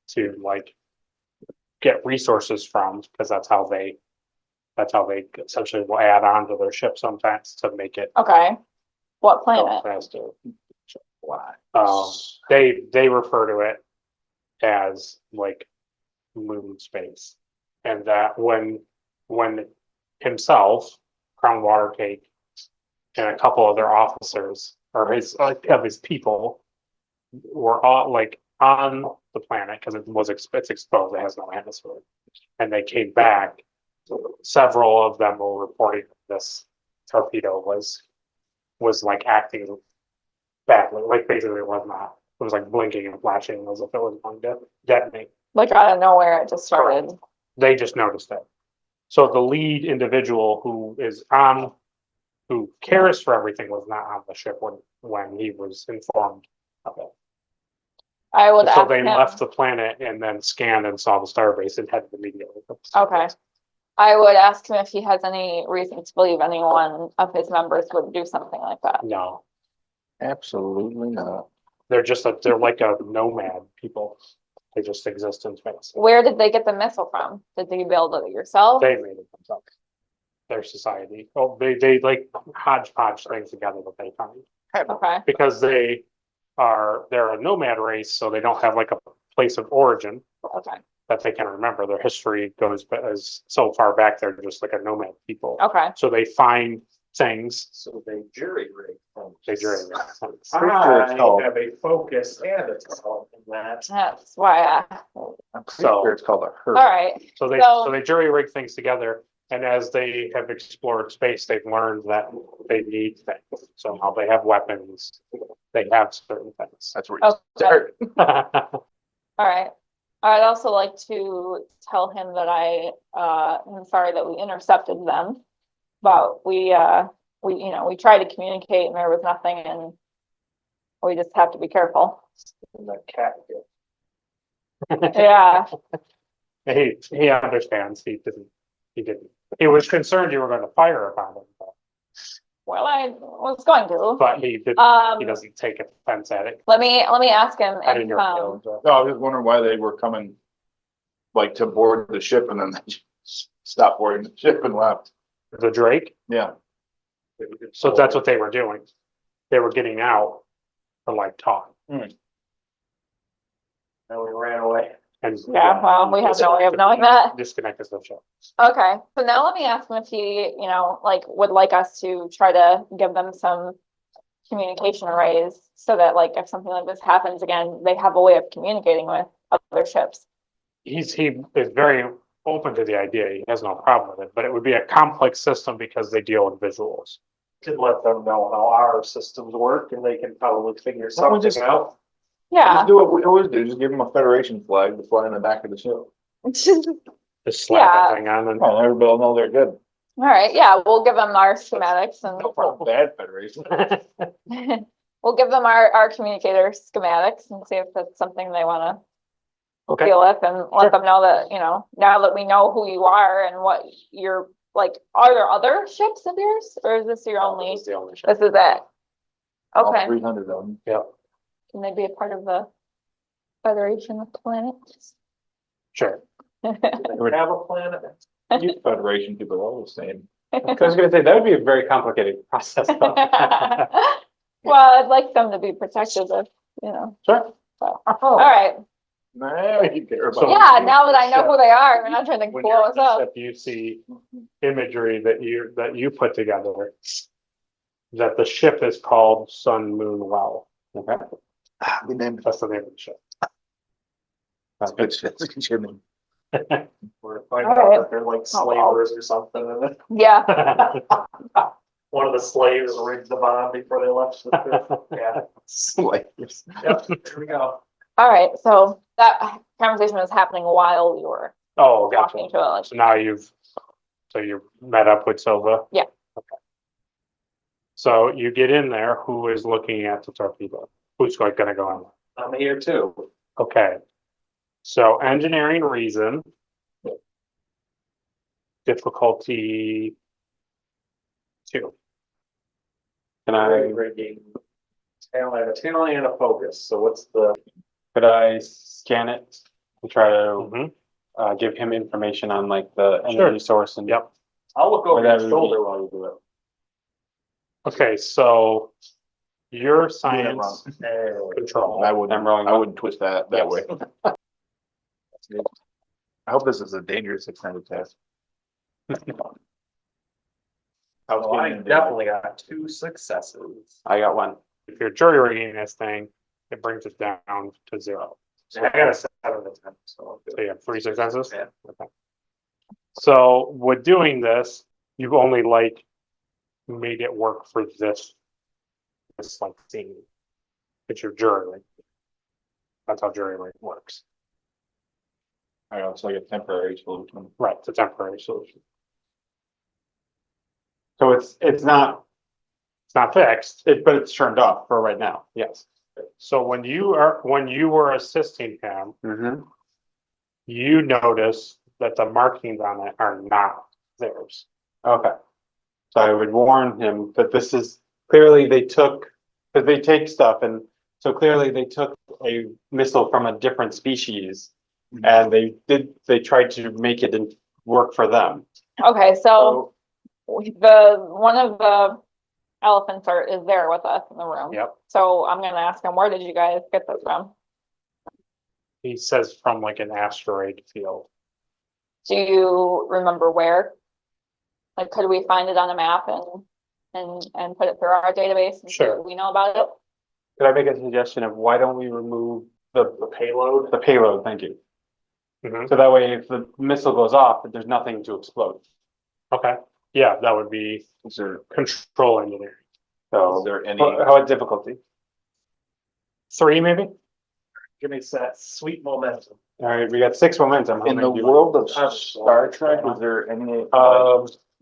to like get resources from, because that's how they essentially will add on to their ship sometimes to make it Okay. What go planet? faster. They refer to it as like moon space, and that when himself, Crown Water Cake, and a couple other officers or his people were all like on the planet because it's exposed, it has no atmosphere, and they came back. Several of them were reporting this torpedo was like acting badly, like basically it was like blinking and flashing as if it was going to detonate. Like out of nowhere, it just started. They just noticed it. So the lead individual who cares for everything was not on the ship when he was informed of it. I would So ask they him. left the planet and then scanned and saw the starbase and headed immediately. Okay. I would ask him if he has any reason to believe anyone of his members would do something like that. No, Absolutely not. they're like a nomad people. They just exist in space. Where did they get the missile from? Did they build it yourself? They made it themselves. Their society. Oh, they like hodgepodge things together that they find. Okay. Because they're a nomad race, so they don't have like a place of origin Okay. that they can remember. Their history goes as so far back, they're just like a nomad people. Okay. So they find things. So they jury rig things. They jury rig things. I have a focus and a tell in that. That's why I'm pretty So- sure it's called a herd. all right. So they jury rig things together, And as they have explored space, they've learned that they need things. So now they have weapons, they have certain things. That's where you Okay. start. All right. I'd also like to tell him that I'm sorry that we intercepted them, but we tried to communicate and there was nothing and we just have to be careful. That cat. Yeah, He understands, he didn't. He was concerned you were gonna fire upon him, well, I was going to. but he didn't, he Um, doesn't take offense at it. let me ask him I didn't if, hear it, No, I was just wondering why they were coming, like, to board the ship and then they just stopped boarding the ship and left. the Drake, Yeah. so that's what they were doing. They were getting out to like talk And we ran away. and. yeah, well, we have no way of knowing that. Disconnected the show. Okay, so now let me ask him if he, would like us to try to give them some communication arrays so that like if something like this happens again, they have a way of communicating with other ships. He is very open to the idea. He has no problem with it, but it would be a complex system because they deal with visuals. Could let them know how our systems work and they can probably figure Why don't we something out. Yeah. Just do what we always do, just give them a Federation flag to fly in the back of the ship. Just slap Yeah. that thing on and. Oh, everybody will know they're good. All right, yeah, we'll give them our schematics and No problem, bad Federation. we'll give them our communicator schematics and see if that's something they wanna Okay, deal with and let them know that, now that we know who you are and what you're like, are there other ships of yours or is this your only, It's the only show. this is it? All Okay, 300 of them. Yeah, can they be a part of the Federation of Planets? sure. They have a planet. You Federation people are all the same. I was gonna say, that would be a very complicated process. though. Well, I'd like them to be protected if, Sure. all right. Nah, you care about. So- Yeah, now that I know who they are, we're not trying to When blow you're us up. If you see imagery that you put together, that the ship is called Sun Moon Well. Okay, We named it. that's the name of the ship. That's good shit. That's good shit, man. We're finding All right. out that they're like slavers or something and then Yeah, one of the slaves rigged the bomb before they left. the ship. Yeah. Slaves. Yep, there we go. all right, so that conversation was happening while we were Oh, gotcha. walking to it. So now you met up with Silva? Yeah. Okay. So you get in there, who is looking at the torpedo? Who's gonna go in? I'm here too. Okay. So engineering reason. Difficulty 2. Can I, Rigging. I have a tailing and a focus, so what's the? Could I scan it and try to Mhm. give him information on like the Sure. energy source and? Yep. I'll look over Whatever your you shoulder need. while you do it. Okay, so your science There we go. control. I wouldn't twist that Yes. way. I hope this is a dangerous extended test. Well, I definitely got 2 successes. I got one. If you're jury rigging this thing, it brings it down to 0. I got a 7 to 10, so. So you have 3 successes? Yeah. Okay. So with doing this, you've only like made it work for this like scene. It's your jury rig. That's how jury rig works. I know, it's like a temporary solution. Right, it's a temporary solution. So it's not, It's not fixed. but it's turned off for right now. Yes. So when you were assisting him, Mm-hmm. you notice that the markings on it are not theirs. Okay. So I would warn him that this is clearly because they take stuff and so clearly they took a missile from a different species and they tried to make it work for them. Okay, so one of the elephants is there with us in the room. Yep. So I'm gonna ask him, where did you guys get this from? He says from like an asteroid field. Do you remember where? Like, could we find it on a map and put it through our database and see Sure. what we know about it? Could I make a suggestion of why don't we remove the payload? The payload, thank you. Mhm. So that way if the missile goes off, there's nothing to explode. Okay, yeah, that would be Is there, control engineering. So, is there any, how about difficulty? 3 maybe? give me that sweet momentum. All right, we got 6 momentum. How In many the do you world want? of Star Trek, is there any,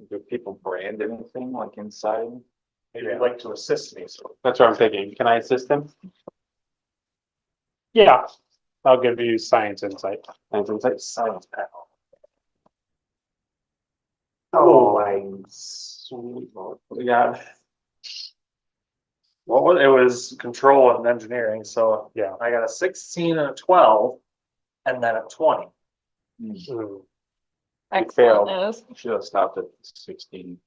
do people brand anything like inside? Maybe you'd like to assist me, so. That's what I'm thinking. Can I assist him? Yeah, I'll give you science insight. Science insight? Science panel. Oh, my sweet lord. We got. Well, it was control and engineering, so Yeah. I got a 16 and a 12, and then a 20. Mm. Excellent news. Should have stopped at 16.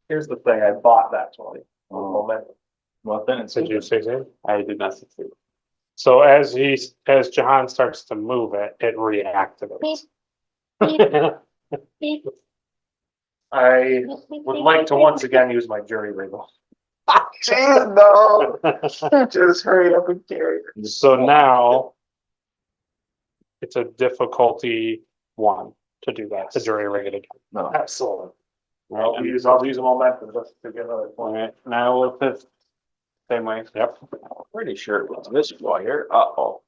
Here's the thing, I bought that 20. Oh. Momentum. Well, then it's. Did you succeed? I did not succeed. So as Jahan starts to move it, it reactivates. I would like to once again use my jury wiggle. Jeez, no. Just hurry up and carry it. So now it's a difficulty 1 to do that, to jury rig it again. No. Excellent. All I'll use a momentum just to get another point. right, now we'll fifth. Same way. Yep. Pretty sure it was this boy here. Uh-oh.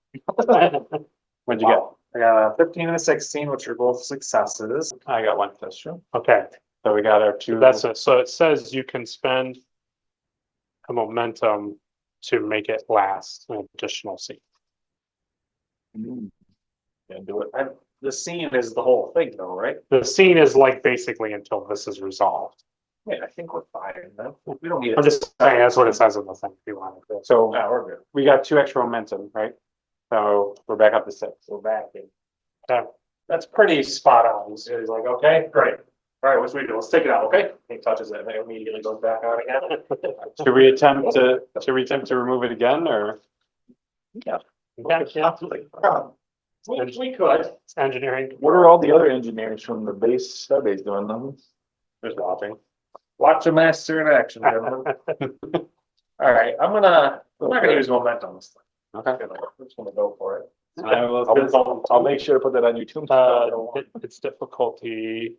What'd you get? Wow. I got a 15 and a 16, which are both successes. I got 1 test. Okay, So we got our 2. that's it. So it says you can spend a momentum to make it last an additional scene. Yeah, do it. And the scene is the whole thing though, right? The scene is like basically until this is resolved. Yeah, I think we're fine then. We don't need I'm it. just saying, that's what it says in the thing, if you want to. So Yeah, we're good. we got 2 extra momentum, right? So we're back up to 6. We're back in. Yeah. That's pretty spot on. He's like, okay, great. All right, what's we do? Let's take it out, okay? He touches it and it immediately goes back out again. Should we attempt to remove it again, or? Yeah. We could. It's engineering. What are all the other engineers from the base, Starbase doing them? Just watching. Watch a master in action, gentlemen. All right, I'm not gonna use momentum this time. Okay. I'm just gonna go for it. I will- I'll make sure to put that on your tombstone. It's difficulty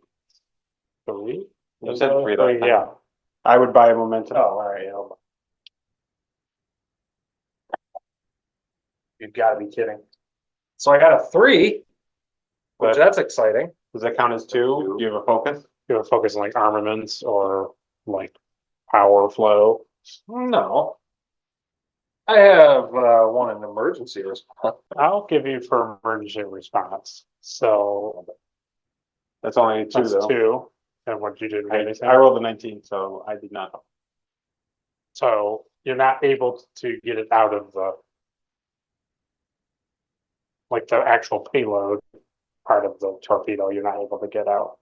3. You said 3 last time. Yeah. I would buy a momentum. Oh, all right. Hold on. You've gotta be kidding. So I got a 3, which that's exciting. Does that count as 2? Do you have a focus? You would focus on like armaments or like power flow. No. I have one in emergency response. I'll give you for emergency response. So That's only 2 that's though. 2. And what did you do? I rolled a 19, so I did not. So you're not able to get it out of the like the actual payload part of the torpedo, you're not able to get out.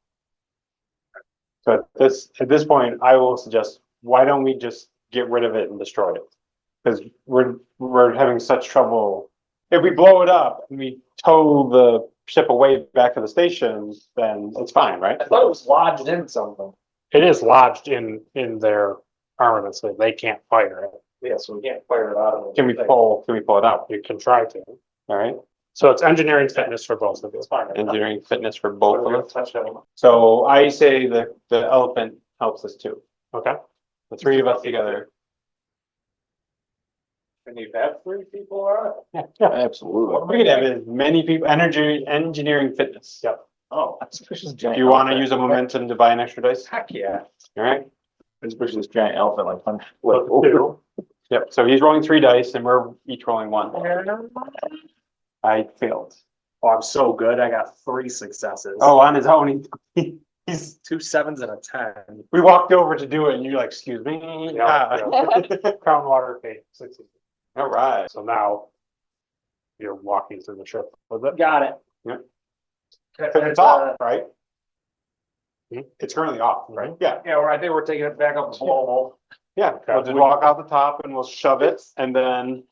So at this point, I will suggest, why don't we just get rid of it and destroy it? Because we're having such trouble. If we blow it up and we tow the ship away back to the station, then it's fine, right? I thought it was lodged in something. It is lodged in their armament, so they can't fire it. Yeah, so we can't fire it out of it. Can we pull it out? You can try to. All right, So it's engineering fitness for both of you. It's fine. engineering fitness for both We're of gonna us. touch it. So I say that the elephant helps us too. Okay. The 3 of us together. And you've had 3 people on it? Absolutely. We could have as many people, engineering fitness. Yep. Oh, Let's push this Do giant. you want to elephant. use a momentum to buy an extra dice? heck yeah. All right. Let's push this giant elephant like fun. So 2. Yep. So he's rolling 3 dice and we're each rolling 1. I failed. Oh, I'm so good. I got 3 successes. Oh, on his own. He's. 2 7s and a 10. We walked over to do it and you're like, excuse me. Yeah, Crown water okay, 60. All right. So now you're walking through the ship with it. Got it. Yep. Okay, Because it's off, right? Hmm? It's currently off, right? Yeah. Yeah, I think we're taking it back up to normal. Yeah. We'll just walk out the top and we'll shove it and then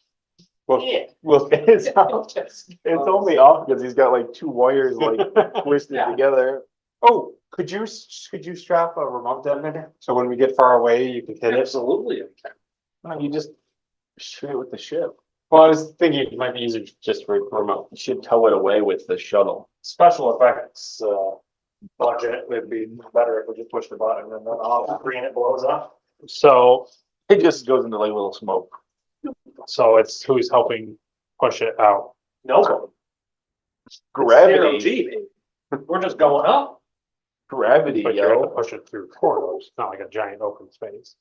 we'll it's only off because he's got like 2 wires like twisted Yeah. together. Oh, could you strap a remote detonator? So when we get far away, you can hit it? Absolutely. No, you just shoot it with the ship. Well, I was thinking it might be easier just for remote. You should tow it away with the shuttle. Special effects, budget, it'd be better if we just push the button and then all the green it blows up. So, It just goes into like a little smoke. so it's who's helping push it out. No. Gravity, G, baby. We're just going up. gravity, But you have to yo. push it through corridors, not like a giant open space.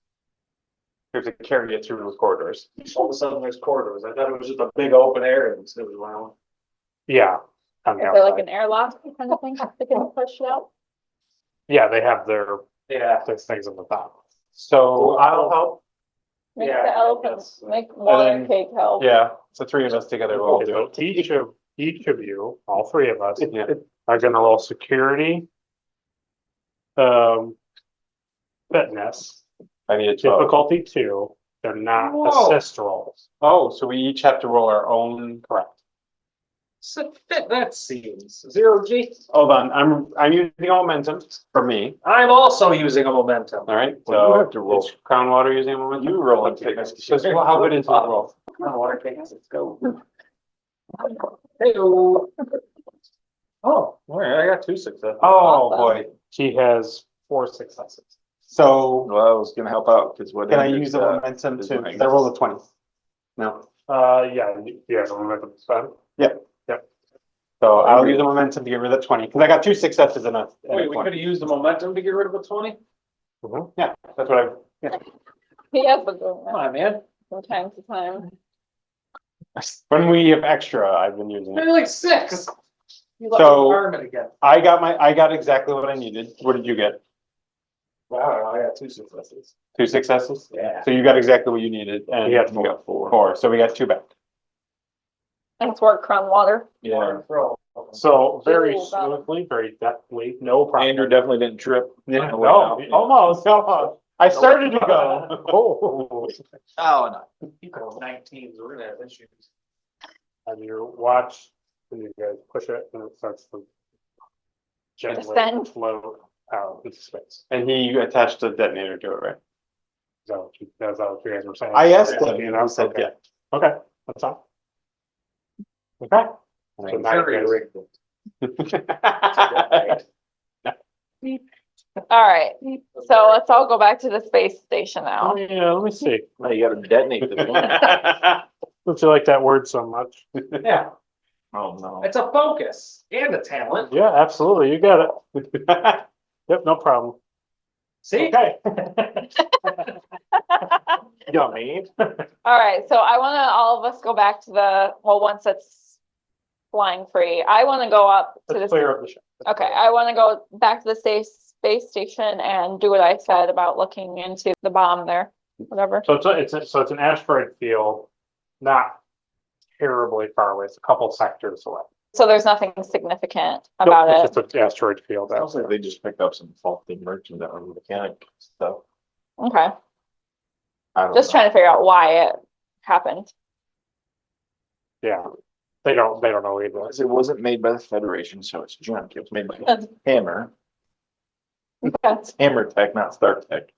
You have to carry it through those corridors. All of a sudden there's corridors. I thought it was just a big open area instead of round. Yeah. On the Is there like outside. an airlock kind of thing that can push it out? Yeah, they have their Yeah. things on the top. So I'll help. Make Yeah, the I elephants, guess. make water then- cake help. Yeah, so three of us together will Okay, do so it. each of you, all three of us, Yeah. are gonna roll security. Fitness, I need a 12. difficulty 2, they're not Whoa. assist rolls. Oh, so we each have to roll our own. Correct. So fit that seems. Zero G. Hold on, I'm using momentum for me, I'm also using a momentum. all right? Well, you So have to roll. is Crown Water using momentum? You roll and Okay, take us. so how good is the roll? Water cakes, let's go. Hey-o. Oh, all right, I got 2 successes. Oh, Awesome. boy. She has 4 successes. So Well, I was gonna help out, cause what? can I is, use the momentum is to, my- I rolled a 20? No. Yeah, yeah, the momentum spend. So I'll use the momentum to get rid of the 20, because I got 2 successes and a Wait, we 20. could have used the momentum to get rid of a 20? Yeah, that's what I, yeah. He has been doing Come that on, man. from time to time. When we have extra, I've been using it. Maybe like 6. You let So- me arm it again. I got exactly what I needed. What did you get? Wow, I got 2 successes. 2 successes? Yeah. So you got exactly what you needed, and You got You got 4. 4, so we got 2 back. Thanks work, Crown Water. Yeah, So very Ooh, got it. smoothly, very deftly, no problem. Andrew definitely didn't trip. Yeah, Oh, no, wow. almost. I started to go. Oh, Oh, no. You go 19s, we're gonna have issues. and you watch, and you guys push it, and it starts to gently Descend. float out into space. And he attached the detonator to it, right? So that's what you guys were saying. I asked Yeah, him, you and know, he said, okay. yeah. Okay, that's all. Okay. So now you Very guys- rigged. All right, so let's all go back to the space station now. Oh, yeah, let me see. Now you gotta detonate the thing. Don't you like that word so much? Yeah, Oh, no. it's a focus and a talent. Yeah, absolutely, you got it. Yep, no problem. See? Okay. Yummy. All right, so I wanna, all of us go back to the, well, once it's flying free, I wanna go up to Let's the, clear up the ship. okay, I wanna go back to the space station and do what I said about looking into the bomb there, whatever. So it's an asteroid field, not terribly far away. It's a couple sectors away. So there's nothing significant Nope, about it. it's just an asteroid field. Sounds like they just picked up some faulty merchant that was mechanic stuff. Okay, I don't just know. trying to figure out why it happened. Yeah, they don't know either. Because it wasn't made by the Federation, so it's junk. It was made by Hammer. Okay. It's Hammer Tech, not Star Tech.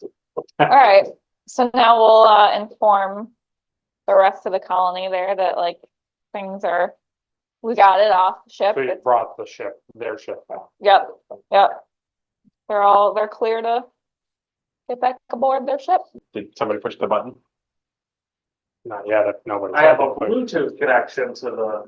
All right, so now we'll inform the rest of the colony there that like things are, we got it off the ship. So you It's- brought their ship back. Yep. They're clear to get back aboard their ship. Did somebody push the button? Not yet, if nobody. I have a Bluetooth connection to the.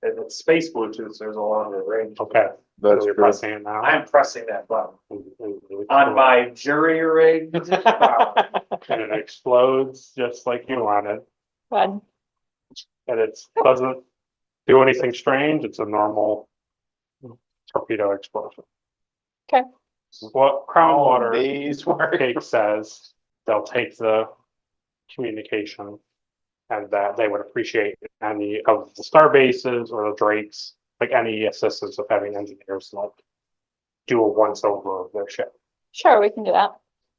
If it's space Bluetooth, there's a longer range. Okay, That's so you're true. pressing it now. I'm pressing that button And on my jury rigged. and it explodes just like you wanted. Good. And it doesn't do anything strange. It's a normal torpedo explosion. Okay. What Crown Oh, Water days work. Cake says, they'll take the communication and that they would appreciate any of the star bases or the Drakes, like any assistance of having engineers like do a once over of their ship. Sure, we can do that.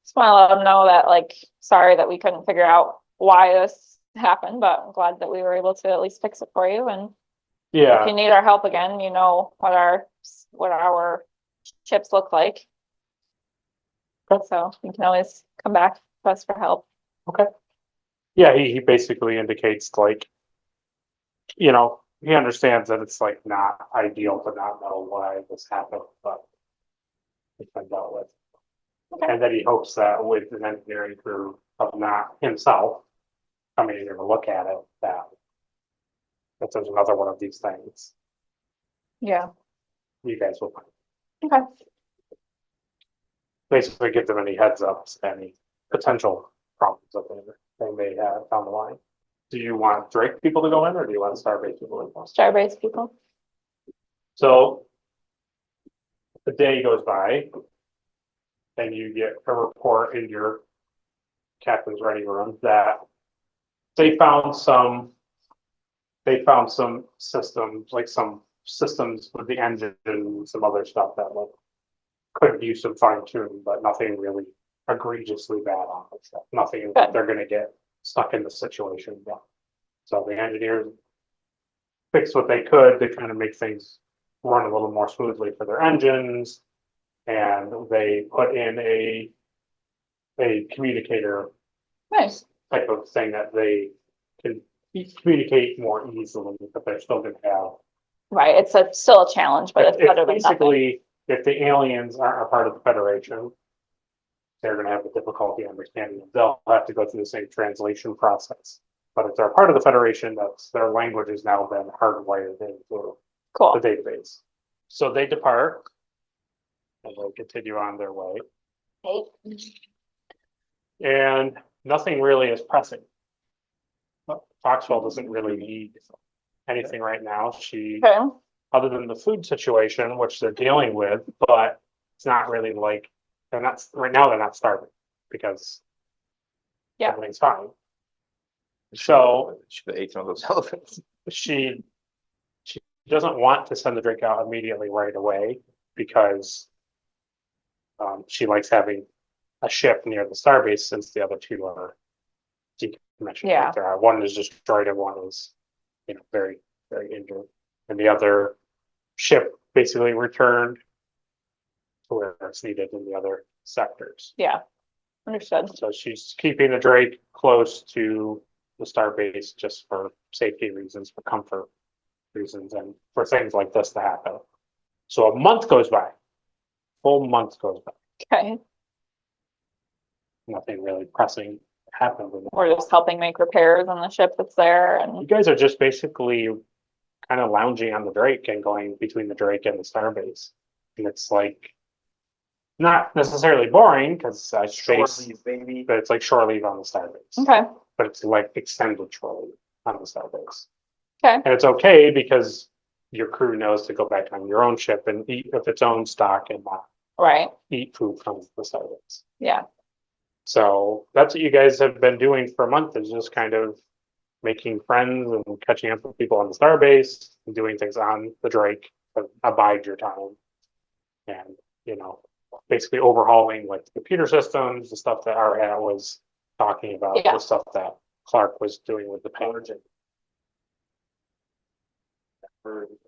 Just want to let them know that, like, sorry that we couldn't figure out why this happened, but I'm glad that we were able to at least fix it for you. And if Yeah, you need our help again, you know what our ships look like. Okay. So you can always come back to us for help. yeah, he basically indicates like, you know, he understands that it's like not ideal to not know why this happened, but it's been dealt with. Okay. And that he hopes that with an engineering crew of not himself coming in to look at it, that if there's another one of these things, Yeah, you guys will okay, basically give them any heads ups, any potential problems that they may have down the line. Do you want Drake people to go in, or do you want Starbase people to go in? Starbase people. So the day goes by, and you get a report in your captain's ready room that they found some systems, like some systems with the engine and some other stuff that like could use some fine tuning, but nothing really egregiously bad on it. Stuff. Nothing that they're gonna get stuck in the situation. Yeah. So the engineers fixed what they could to kind of make things run a little more smoothly for their engines. And they put in a communicator Nice. type of thing that they can communicate more easily, but they're still gonna have. Right, it's still a challenge, but it's If better than nothing. basically, if the aliens aren't a part of the Federation, they're gonna have a difficulty understanding them. They'll have to go through the same translation process. But if they're part of the Federation, their language has now been hardwired into the Cool. database. So they depart and they continue on their way. Hey. And nothing really is pressing. Foxwell doesn't really need anything right now. She, Okay, other than the food situation, which they're dealing with, but it's not really like, they're not, right now they're not starving because Yeah. everything's fine. So Should have ate some of those elephants. she doesn't want to send the drink out immediately right away because she likes having a ship near the Starbase since the other two are decommissioned. Yeah. Like, one is destroyed and one is, very, very injured. And the other ship basically returned to where it's needed in the other sectors. yeah, understood. So she's keeping the Drake close to the Starbase just for safety reasons, for comfort reasons, and for things like this to happen. So a month goes by, full month goes by. Okay, Nothing really pressing happened with it. we're just helping make repairs on the ship that's there You and, guys are just basically kind of lounging on the Drake and going between the Drake and the Starbase. And it's like not necessarily boring because I space, baby. but it's like shore leave on the Starbase. okay, But it's like extended shore leave on the Starbase. okay, And it's okay because your crew knows to go back on your own ship and eat of its own stock and not right, eat food from the Starbase. yeah, So that's what you guys have been doing for a month, is just kind of making friends and catching up with people on the Starbase and doing things on the Drake to abide your time. And, basically overhauling like the computer systems, the stuff that Arhat was talking about, Yeah. the stuff that Clark was doing with the page.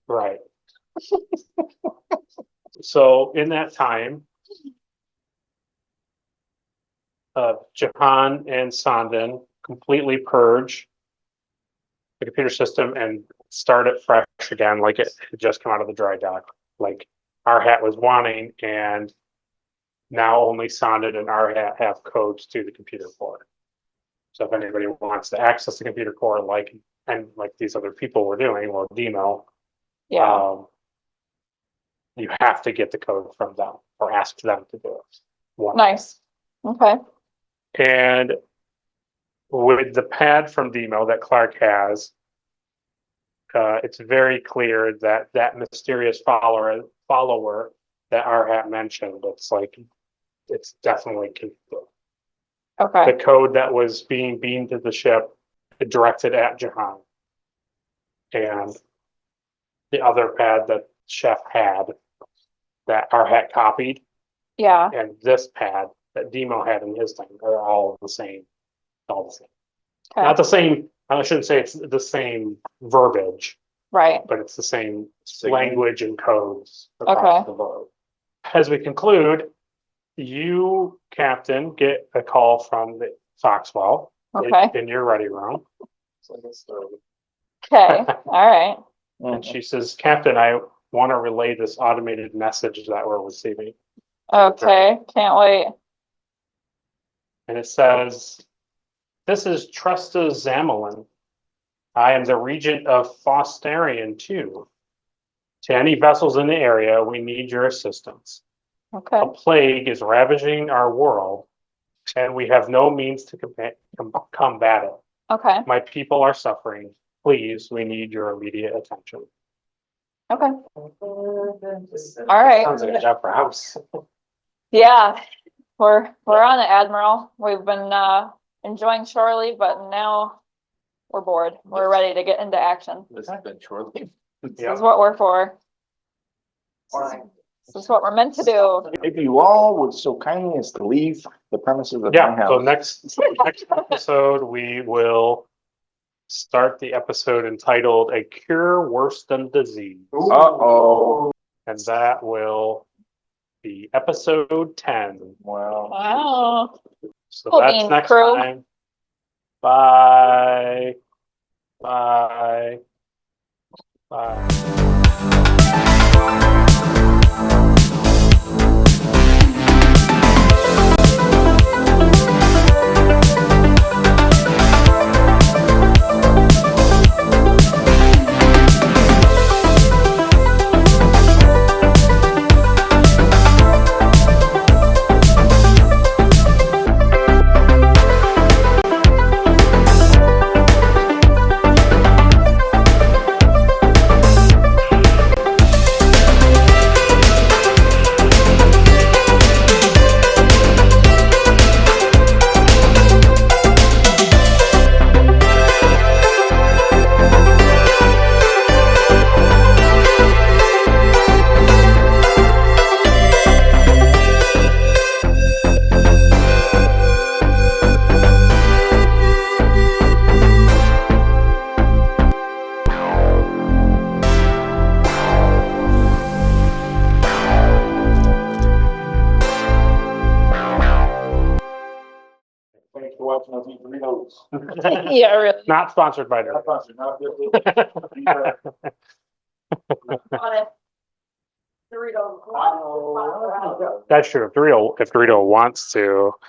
Right. So in that time, Jahan and Sandin completely purge the computer system and start it fresh again, like it had just come out of the dry dock, like Arhat was wanting, and now only Sandin and Arhat have codes to the computer core. So if anybody wants to access the computer core, like these other people were doing, or Demo, yeah, you have to get the code from them or ask them to do it. One. nice, okay, And with the pad from Demo that Clark has, it's very clear that that mysterious follower that Arhat mentioned, it's definitely okay, the code that was being beamed to the ship directed at Jahan. And the other pad that Chef had that Arhat copied, yeah, and this pad that Demo had in his thing are all the same. All the same. Not okay, the same, I shouldn't say it's the same verbiage, right, but it's the same Signal. language and codes Okay. across the board. As we conclude, you, Captain, get a call from the Foxwell okay, in your ready room. okay, all right, And she says, Captain, I want to relay this automated message that we're receiving. Okay, can't wait. And it says, this is Trusta Zamelin. I am the regent of Fostarian 2. To any vessels in the area, we need your assistance. Okay, A plague is ravaging our world, and we have no means to combat it. okay, My people are suffering. Please, we need your immediate attention. okay. All right. Sounds like a job for house. Yeah, we're on it, Admiral. We've been enjoying Shorely, but now we're bored. We're ready to get into action. This has been shortly. This is what we're for. This is what we're meant to do. If you all would so kindly as to leave the premises of my Yeah, so house. next episode, we will start the episode entitled A Cure Worse Than Disease. Uh-oh. And that will be episode 10. Well. Wow. So Cool that's beans, next crew. time. Bye. Bye. Bye. Thanks for watching us eat Doritos. Yeah, really. Not sponsored by Not them. sponsored, not really. On it. Doritos. That's true. If Dorito wants to